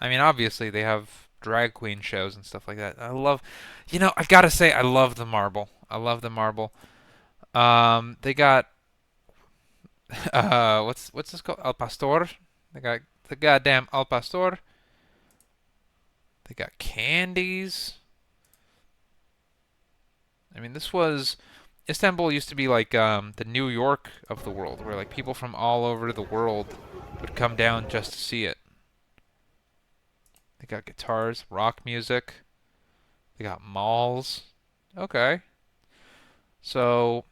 I mean, obviously, they have drag queen shows and stuff like that. I love, I've got to say, I love the marble. I love the marble. They got, what's this called? Al Pastor. They got the goddamn Al Pastor. They got candies. I mean, Istanbul used to be like the New York of the world, where like people from all over the world would come down just to see it. They got guitars, rock music. They got malls. Okay. So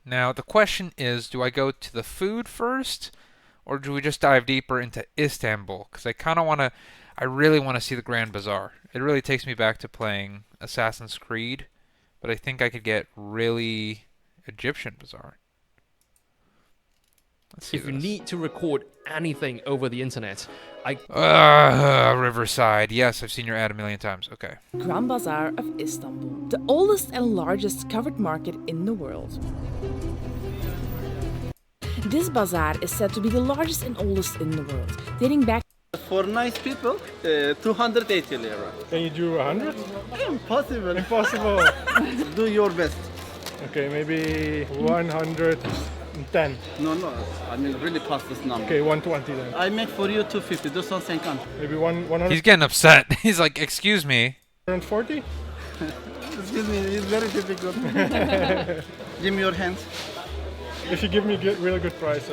now the question is, do I go to the food first, or do we just dive deeper into Istanbul? Because I really want to see the Grand Bazaar. It really takes me back to playing Assassin's Creed, but I think I could get really Egyptian Bazaar. Let's see if you need to record anything over the internet, Riverside. Yes, I've seen your ad a million times. Okay. Grand Bazaar of Istanbul, the oldest and largest covered market in the world. This bazaar is said to be the largest and oldest in the world, dating back. For nice people, 280 lira. Can you do 100? Impossible. Impossible. Do your best. Okay, maybe 110. No. I mean, really pass this number. Okay, 120 then. I make for you 250. Do something. Maybe 100. He's getting upset. He's like, excuse me. 140? Excuse me, it's very difficult. Give me your hands. If you give me a really good price,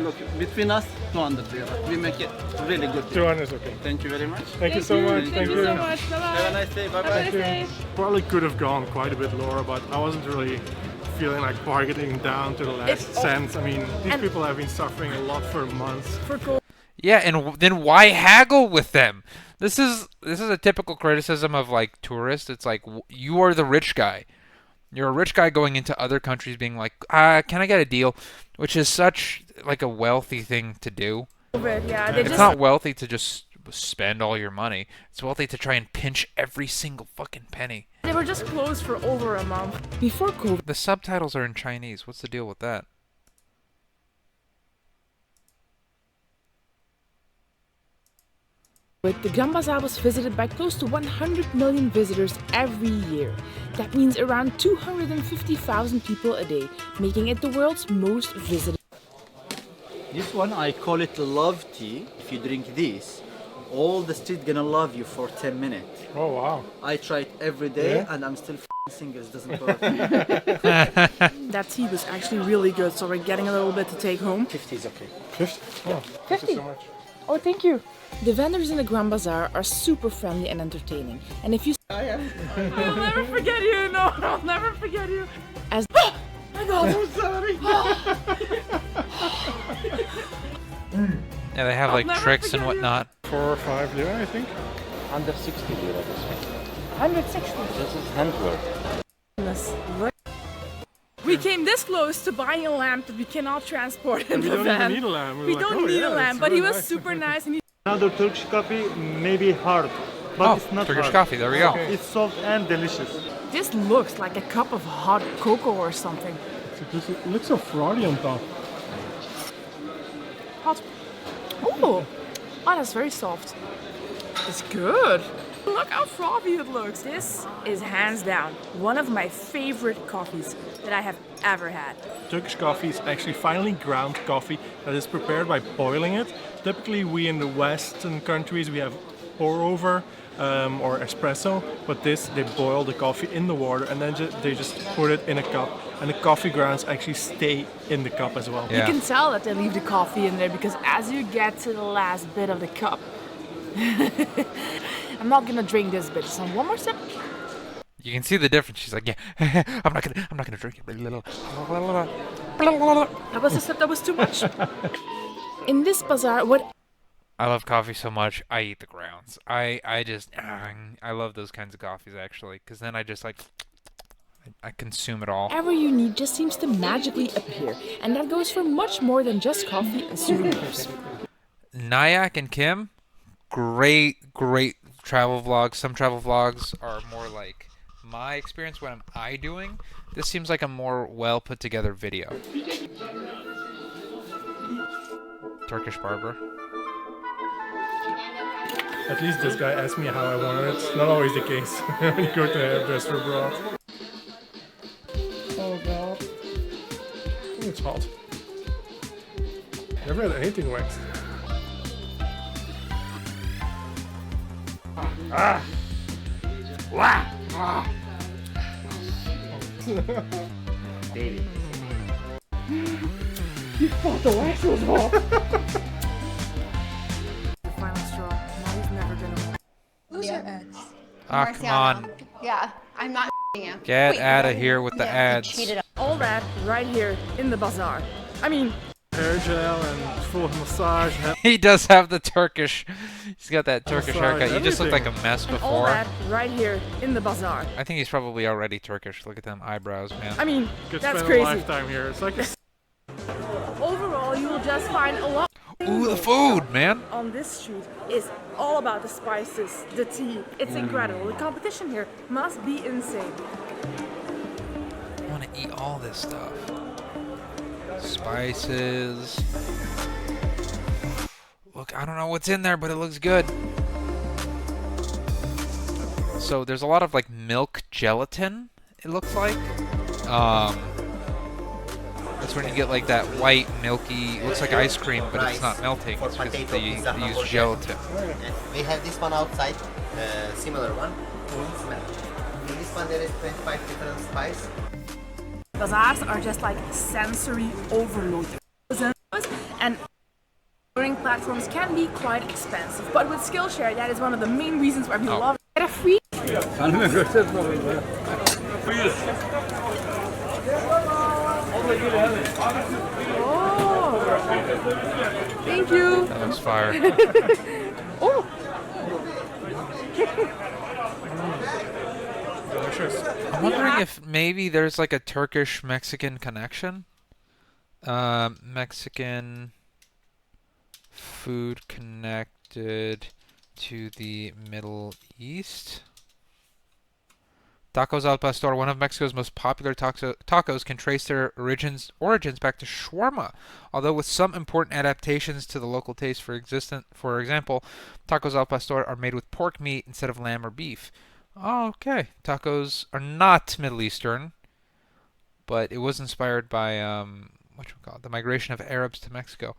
look, between us, 200 lira. We make it really good. 200 is okay. Thank you very much. Thank you so much. Thank you so much. Bye-bye. Have a nice day. Bye-bye. Probably could have gone quite a bit lower, but I wasn't really feeling like bargaining down to the last cent. I mean, these people have been suffering a lot for months. Yeah, and then why haggle with them? This is a typical criticism of like tourists. It's like you are the rich guy. You're a rich guy going into other countries being like, can I get a deal? Which is such like a wealthy thing to do. Yeah, it's not wealthy to just spend all your money. It's wealthy to try and pinch every single fucking penny. They were just closed for over a month. Before COVID. The subtitles are in Chinese. What's the deal with that? The Grand Bazaar was visited by close to 100 million visitors every year. That means around 250,000 people a day, making it the world's most visited. This one, I call it love tea. If you drink this, all the street gonna love you for 10 minutes. Oh, wow. I try it every day and I'm still single. It doesn't work. That tea was actually really good, so we're getting a little bit to take home. 50 is okay. 50? Oh, 50? Thank you so much. Oh, thank you. The vendors in the Grand Bazaar are super friendly and entertaining. And if you... I am. I'll never forget you. No, I'll never forget you. As... Oh my God. I'm sorry. Yeah, they have like tricks and whatnot. 4 or 5 lira, I think. 160 lira this one. 160. This is handwork. We came this close to buying a lamp that we cannot transport in we the don't van. even need a lamp. We don't need a lamp, but he was super nice. And he... Another Turkish coffee, maybe hard, but it's not Turkish hard. coffee, there we go. Okay. It's soft and delicious. This looks like a cup of hot cocoa or something. It looks so frothy on top. Hot. Oh, that's very soft. It's good. Look how frothy it looks. This is hands down one of my favorite coffees that I have ever had. Turkish coffee is actually finely ground coffee that is prepared by boiling it. Typically, we in the Western countries, we have pour over or espresso, but they boil the coffee in the water and then they just put it in a cup, and the coffee grounds actually stay in the cup as well. Yeah. You can tell that they leave the coffee in there because as you get to the last bit of the cup, I'm not gonna drink this bit. So one more sip. You can see the difference. She's like, yeah, I'm not gonna drink it. That was a sip that was too much. In this bazaar, I love coffee so much. I eat the grounds. I love those kinds of coffees actually, because then I just like I consume it all. Whatever you need just seems to magically appear, and that goes for much more than just coffee and souvenirs. Nyack and Kim, great travel vlogs. Some travel vlogs are more like my experience. What am I doing? This seems like a more well put together video. Turkish barber. At least this guy asked me how I wanted it. Not always the case when you go to a hairdresser abroad. Oh God. Oh, it's hot. Never had anything waxed. Ah. Wah. Ah. Baby. You fought the wax was off. The final straw. Now he's never gonna win. Who's your ex? Ah, come on. Yeah, I'm not you. Get out of here with the ads. All that right here in the bazaar. I mean, hair gel and full massage. He does have the Turkish. He's got that Turkish Massage, haircut. You just looked like a mess and all before. that right here in the bazaar. I think he's probably already Turkish. Look at them eyebrows, man. I mean, Could that's spend crazy. a lifetime here. It's like a Overall, you will just find a lot. Ooh, the food, man. On this street is all about the spices, the tea. It's incredible. The competition here must be insane. I want to eat all this stuff. Spices. Look, I don't know what's in there, but it looks good. So there's a lot of like milk gelatin, it looks like. That's when you get like that white, milky, it looks like ice cream, but it's not melting. It's because they use gelatin. We have this one outside, similar one. In this one there is 25 different spice. Bazaars are just like sensory overload. And touring platforms can be quite expensive, but with Skillshare, that is one of the main reasons why we love it. Get a free. Oh, thank you. That was fire. Oh. delicious. I'm wondering if maybe there's like a Turkish-Mexican connection. Mexican food connected to the Middle East. Tacos al pastor, one of Mexico's most popular tacos, can trace their origins back to shawarma, although with some important adaptations to the local taste. For example, tacos al pastor are made with pork meat instead of lamb or beef. Oh, okay, tacos are not Middle Eastern, but it was inspired by the migration of Arabs to Mexico.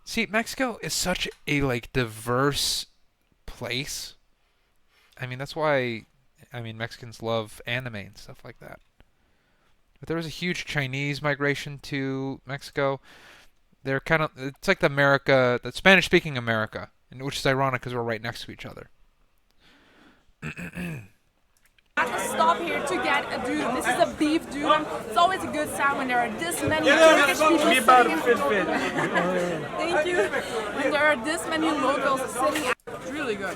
See, Mexico is such a like diverse place. I mean, that's why Mexicans love anime and stuff like that. But there was a huge Chinese migration to Mexico. They're it's like the Spanish-speaking America, which is ironic because we're right next to each other. I have to stop here to get a dudum. This is a beef dudum. It's always a good sound when there are this many Turkish people sitting in. Thank you. When there are this many locals sitting. It's really good.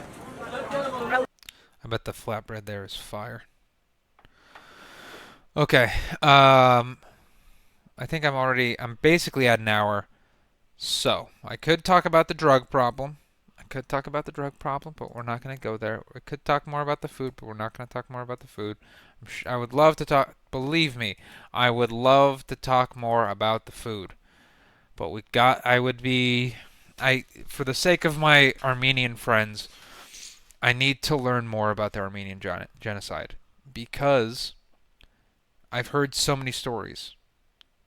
I bet the flatbread there is fire. Okay. I think I'm basically at an hour. So, I could talk about the drug problem. But we're not going to go there. We could talk more about the food, but we're not going to talk more about the food. I would love to talk, believe me, I would love to talk more about the food. But for the sake of my Armenian friends, I need to learn more about the Armenian Genocide, because I've heard so many stories,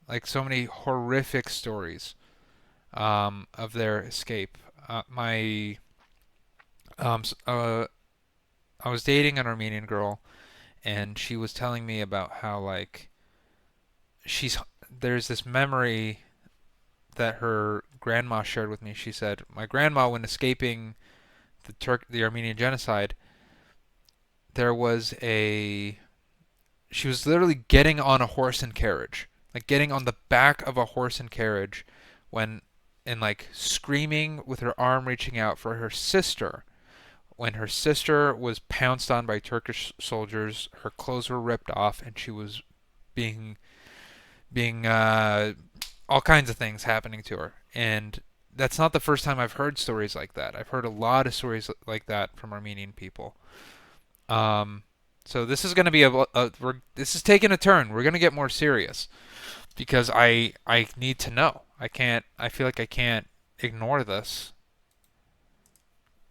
like so many horrific stories of their escape. I was dating an Armenian girl, and she was telling me about how like there's this memory that her grandma shared with me. She said, my grandma, when escaping the Armenian Genocide, she was literally getting on a horse and carriage, like getting on the back of a horse and carriage, and like screaming with her arm reaching out for her sister. When her sister was pounced on by Turkish soldiers, her clothes were ripped off, and she was being all kinds of things happening to her. And that's not the first time I've heard stories like that. I've heard a lot of stories like that from Armenian people. So this is going to be this is taking a turn. We're going to get more serious, because I need to know. I feel like I can't ignore this.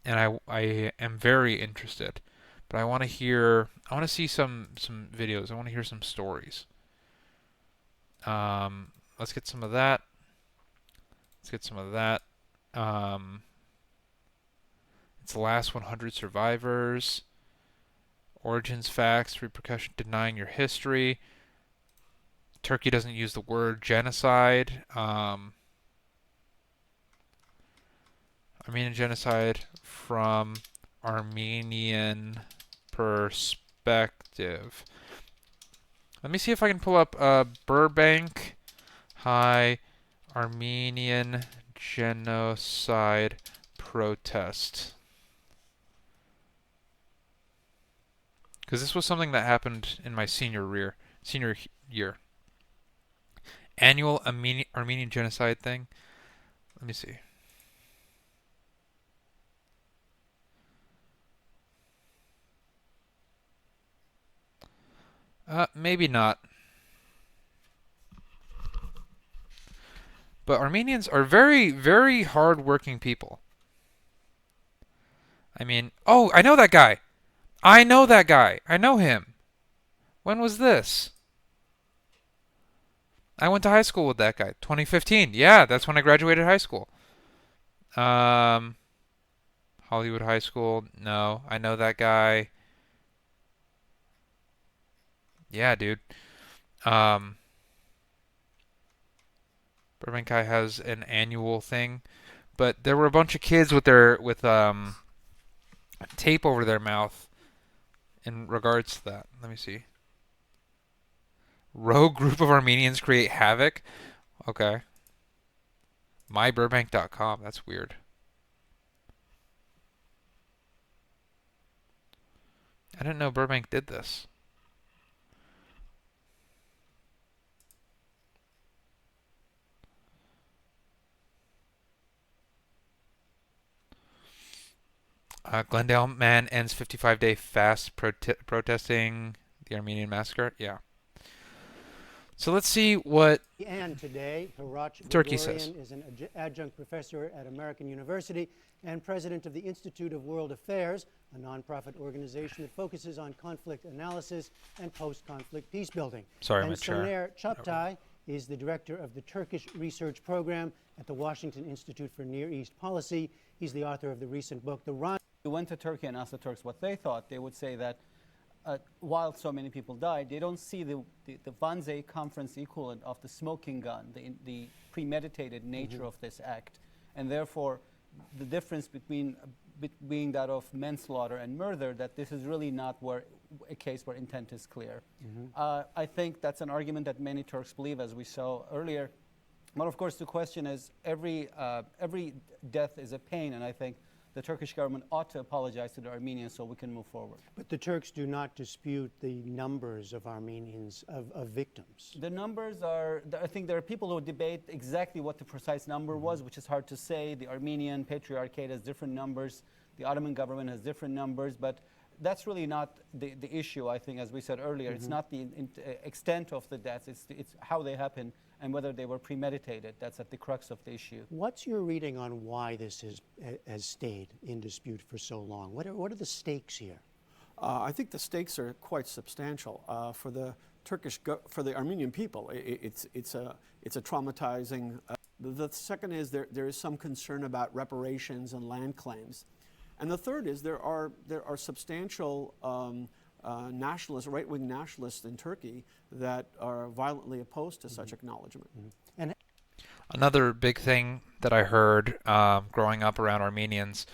And I am very interested. But I want to see some videos. I want to hear some stories. Let's get some of that. It It's the last 100 survivors. Origins, facts, repercussion, denying your history. Turkey doesn't use the word genocide. Armenian genocide from Armenian perspective. Let me see if I can pull up Burbank High Armenian genocide protest. Because this was something that happened in my senior year. Annual Armenian genocide thing. Let me see. Maybe not. But Armenians are very, very hard-working people. I mean, oh, I know that guy. I know that guy. I know him. When was this? I went to high school with that guy. 2015. Yeah, that's when I graduated high school. Hollywood High School. No, I know that guy. Yeah, dude. Burbank High has an annual thing, but there were a bunch of kids with tape over their mouth in regards to that. Let me see. Rogue group of Armenians create havoc. Okay. MyBurbank.com. That's weird. I didn't know Burbank did this. Glendale man ends 55-day fast protesting the Armenian massacre. Yeah. So let's see what And today, Hirac Turkey says. Grigorian is an adjunct professor at American University and president of the Institute of World Affairs, a nonprofit organization that focuses on conflict analysis and post-conflict peace building. Sorry, and my chair. Soner Çaptay is the director of the Turkish Research Program at the Washington Institute for Near East Policy. He's the author of the recent book, The Run. You went to Turkey and asked the Turks what they thought, they would say that while so many people died, they don't see the Wannsee Conference equivalent of the smoking gun, the premeditated nature of this act. And therefore, the difference between being that of manslaughter and murder, that this is really not a case where intent is clear. I think that's an argument that many Turks believe, as we saw earlier. But of course, the question is, every death is a pain, and I think the Turkish government ought to apologize to the Armenians so we can move forward. But the Turks do not dispute the numbers of Armenians, of victims. The numbers are, I think there are people who debate exactly what the precise number was, which is hard to say. The Armenian Patriarchate has different numbers. The Ottoman government has different numbers. But that's really not the issue, I think, as we said earlier. It's not the extent of the deaths. It's how they happen and whether they were premeditated. That's at the crux of the issue. What's your reading on why this has stayed in dispute for so long? What are the stakes here? I think the stakes are quite substantial for the Armenian people. It's a traumatizing. The second is there is some concern about reparations and land claims, and the third is there are substantial nationalists, right-wing nationalists in Turkey that are violently opposed to such acknowledgement. And another big thing that I heard growing up around Armenians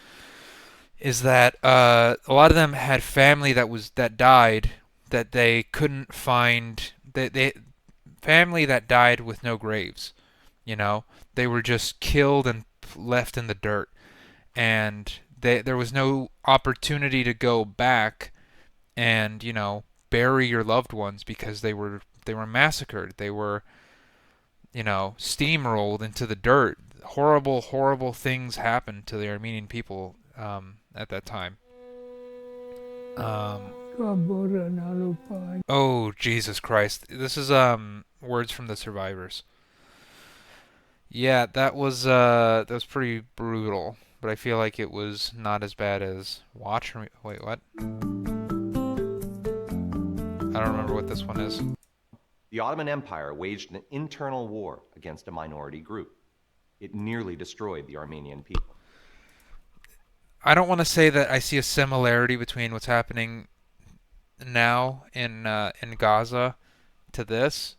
is that a lot of them had family that died that they couldn't find. Family that died with no graves. You know, they were just killed and left in the dirt, and there was no opportunity to go back and, you know, bury your loved ones because they were massacred. They were, you know, steamrolled into the dirt. Horrible, horrible things happened to the Armenian people at that time. Oh, Jesus Christ. This is words from the survivors. Yeah, that was pretty brutal, but I feel like it was not as bad as wait, what? I don't remember what this one is. The Ottoman Empire waged an internal war against a minority group. It nearly destroyed the Armenian people. I don't want to say that I see a similarity between what's happening now in Gaza to this,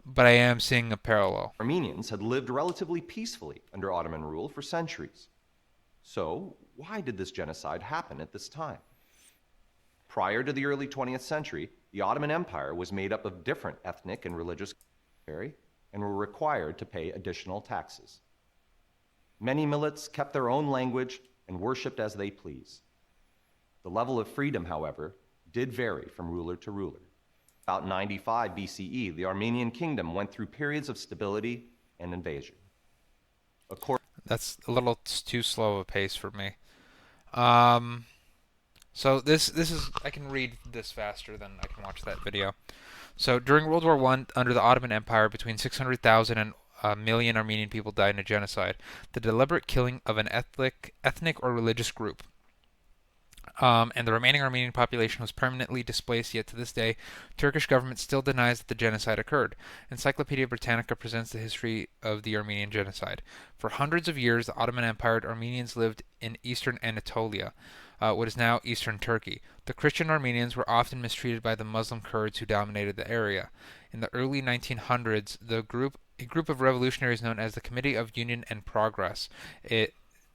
but I am seeing a parallel. Armenians had lived relatively peacefully under Ottoman rule for centuries. So, why did this genocide happen at this time? Prior to the early 20th century, the Ottoman Empire was made up of different ethnic and religious groups and were required to pay additional taxes. Many millets kept their own language and worshipped as they pleased. The level of freedom, however, did vary from ruler to ruler. About 95 BCE, the Armenian kingdom went through periods of stability and invasion. That's a little too slow a pace for me. So this is, I can read this faster than I can watch that video. So during World War I, under the Ottoman Empire, between 600,000 and a million Armenian people died in a genocide, the deliberate killing of an ethnic or religious group. And the remaining Armenian population was permanently displaced, yet to this day, Turkish government still denies that the genocide occurred. Encyclopedia Britannica presents the history of the Armenian Genocide. For hundreds of years, the Ottoman Empire Armenians lived in eastern Anatolia, what is now eastern Turkey. The Christian Armenians were often mistreated by the Muslim Kurds who dominated the area. In the early 1900s, a group of revolutionaries known as the Committee of Union and Progress,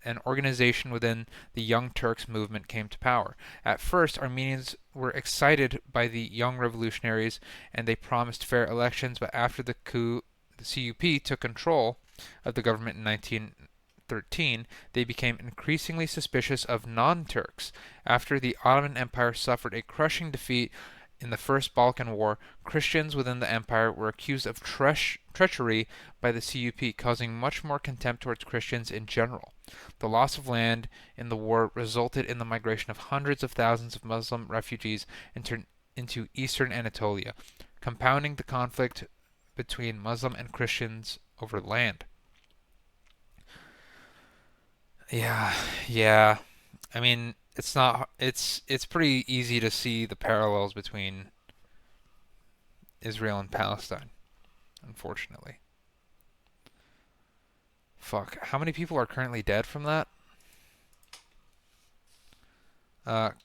an organization within the Young Turks movement, came to power. At first, Armenians were excited by the young revolutionaries and they promised fair elections, but after the coup, the CUP took control of the government in 1913, they became increasingly suspicious of non-Turks. After the Ottoman Empire suffered a crushing defeat in the First Balkan War, Christians within the empire were accused of treachery by the CUP, causing much more contempt towards Christians in general. The loss of land in the war resulted in the migration of hundreds of thousands of Muslim refugees into eastern Anatolia, compounding the conflict between Muslim and Christians over land. Yeah. I mean, it's pretty easy to see the parallels between Israel and Palestine, unfortunately. Fuck, how many people are currently dead from that?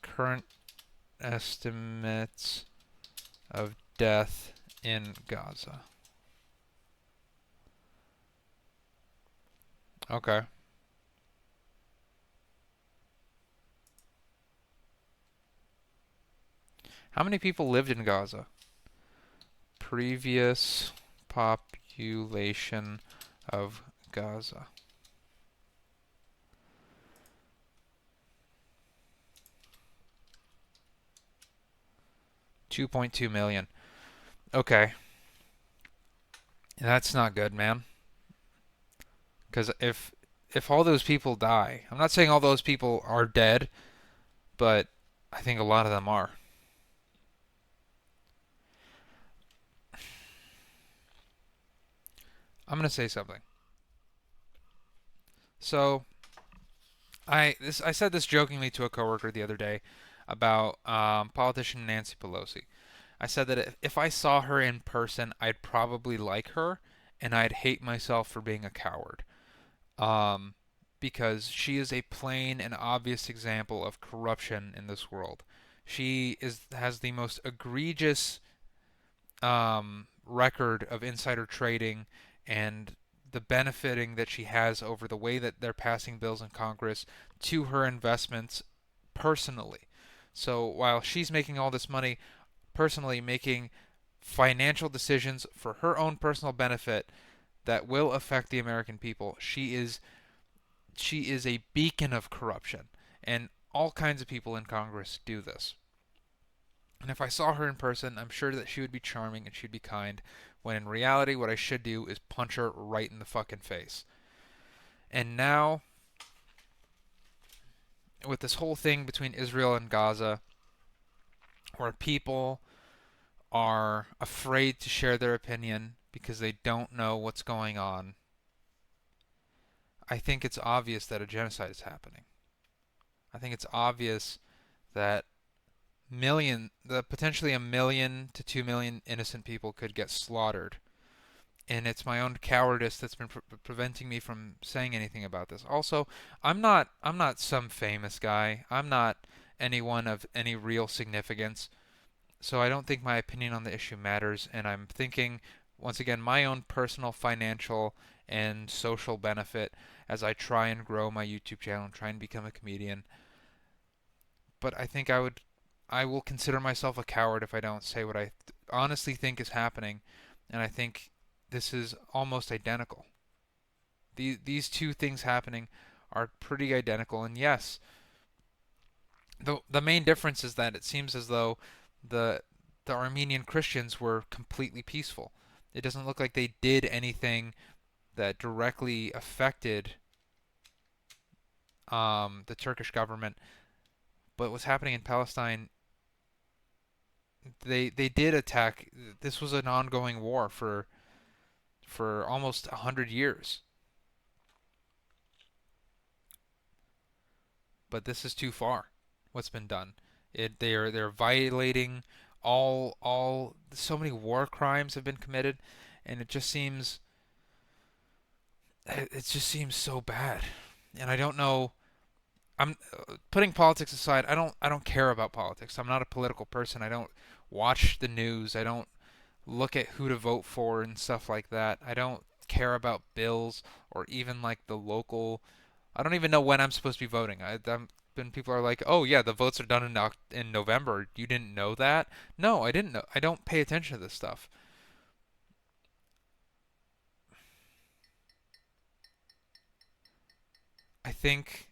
Current estimates of death in Gaza. Okay. How many people lived in Gaza? Previous population of Gaza. $2.2 million. Okay. That's not good, man. Because if all those people die, I'm not saying all those people are dead, but I think a lot of them are. I'm going to say something. So, I said this jokingly to a coworker the other day about politician Nancy Pelosi. I said that if I saw her in person, I'd probably like her, and I'd hate myself for being a coward. Because she is a plain and obvious example of corruption in this world. She has the most egregious record of insider trading and the benefiting that she has over the way that they're passing bills in Congress to her investments personally. So while she's making all this money personally, making financial decisions for her own personal benefit that will affect the American people, she is a beacon of corruption, and all kinds of people in Congress do this. And if I saw her in person, I'm sure that she would be charming and she'd be kind, when in reality what I should do is punch her right in the fucking face. And now, with this whole thing between Israel and Gaza, where people are afraid to share their opinion because they don't know what's going on, I think it's obvious that a genocide is happening. I think it's obvious that potentially 1 million to 2 million innocent people could get slaughtered and it's my own cowardice that's been preventing me from saying anything about this. Also, I'm not some famous guy. I'm not anyone of any real significance. So I don't think my opinion on the issue matters, and I'm thinking, once again, my own personal financial and social benefit as I try and grow my YouTube channel and try and become a comedian. But I think I will consider myself a coward if I don't say what I honestly think is happening, and I think this is almost identical. These two things happening are pretty identical, and yes, the main difference is that it seems as though the Armenian Christians were completely peaceful. It doesn't look like they did anything that directly affected the Turkish government. But what's happening in Palestine, they did attack. This was an ongoing war for almost 100 years. But this is too far. What's been done? They're violating all so many war crimes have been committed, and it just seems so bad. And I don't know. I'm putting politics aside. I don't care about politics. I'm not a political person. I don't watch the news. I don't look at who to vote for and stuff like that. I don't care about bills or even like the local. I don't even know when I'm supposed to be voting. Then people are like, "Oh yeah, the votes are done in November. You didn't know that?" No, I didn't know. I don't pay attention to this stuff. I think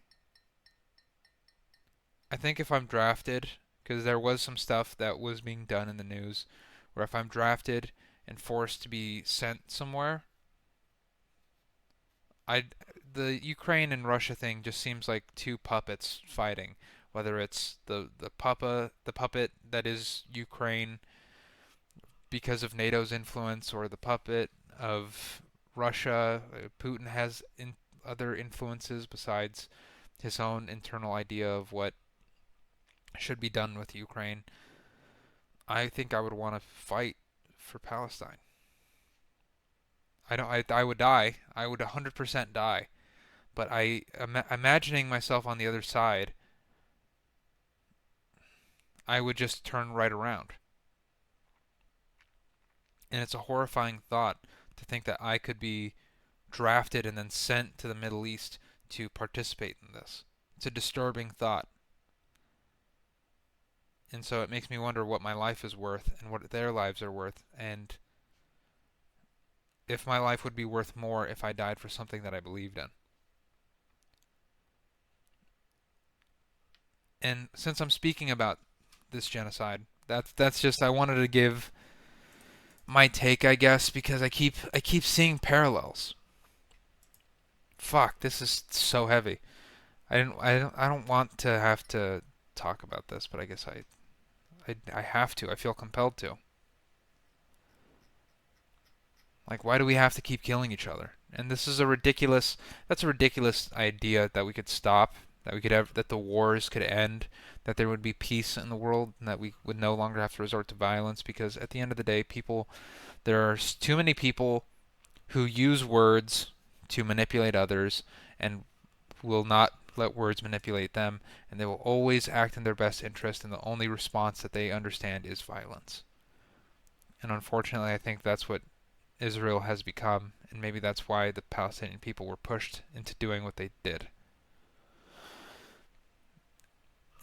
if I'm drafted, because there was some stuff that was being done in the news, where if I'm drafted and forced to be sent somewhere, the Ukraine and Russia thing just seems like two puppets fighting. Whether it's the puppet that is Ukraine because of NATO's influence, or the puppet of Russia. Putin has other influences besides his own internal idea of what should be done with Ukraine. I think I would want to fight for Palestine. I would die. I would 100% die. But imagining myself on the other side, I would just turn right around. And it's a horrifying thought to think that I could be drafted and then sent to the Middle East to participate in this. It's a disturbing thought. And so it makes me wonder what my life is worth and what their lives are worth, and if my life would be worth more if I died for something that I believed in. And since I'm speaking about this genocide, that's just, I wanted to give my take, I guess, because I keep seeing parallels. Fuck, this is so heavy. I don't want to have to talk about this, but I guess I have to. I feel compelled to. Like, why do we have to keep killing each other? And this is that's a ridiculous idea that we could stop, that the wars could end, that there would be peace in the world, and that we would no longer have to resort to violence, because at the end of the day, there are too many people who use words to manipulate others and will not let words manipulate them, and they will always act in their best interest, and the only response that they understand is violence. And unfortunately, I think that's what Israel has become, and maybe that's why the Palestinian people were pushed into doing what they did.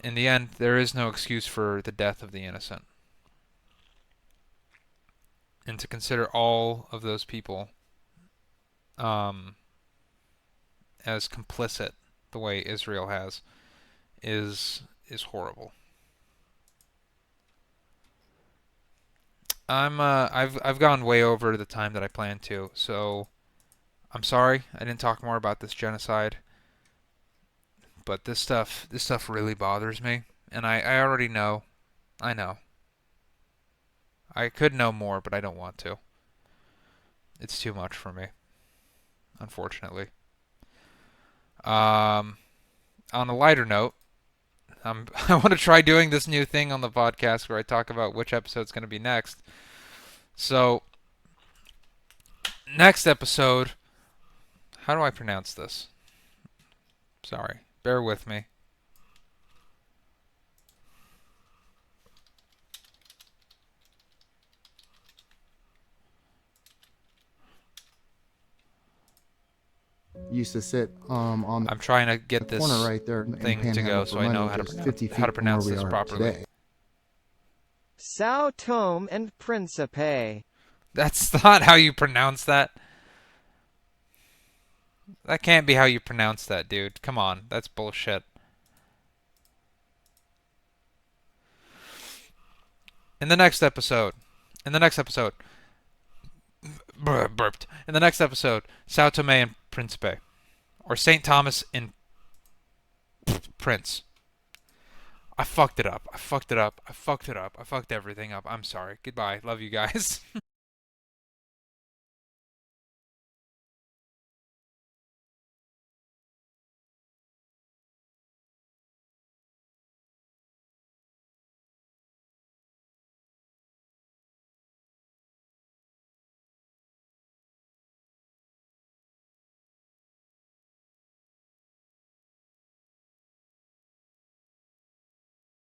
In the end, there is no excuse for the death of the innocent. And to consider all of those people as complicit the way Israel has is horrible. I've gone way over the time that I planned to, so I'm sorry I didn't talk more about this genocide. But this stuff really bothers me, and I already know. I know. I could know more, but I don't want to. It's too much for me, unfortunately. On a lighter note, I want to try doing this new thing on the podcast where I talk about which episode's going to be next. So, Next episode. How do I pronounce this? Sorry. Bear with me. Used to sit on the I'm trying to get this corner right there in thing to Panhandle go for so I know money, how to just pronounce, 50 how feet to from where pronounce we this are properly. today. Sao Tome and Principe. That's not how you pronounce that. That can't be how you pronounce that, dude. Come on. That's bullshit. In the next episode. Burped. In the next episode, Sao Tome and Principe. Or St. Thomas and Prince. I fucked it up. I fucked everything up. I'm sorry. Goodbye. Love you guys.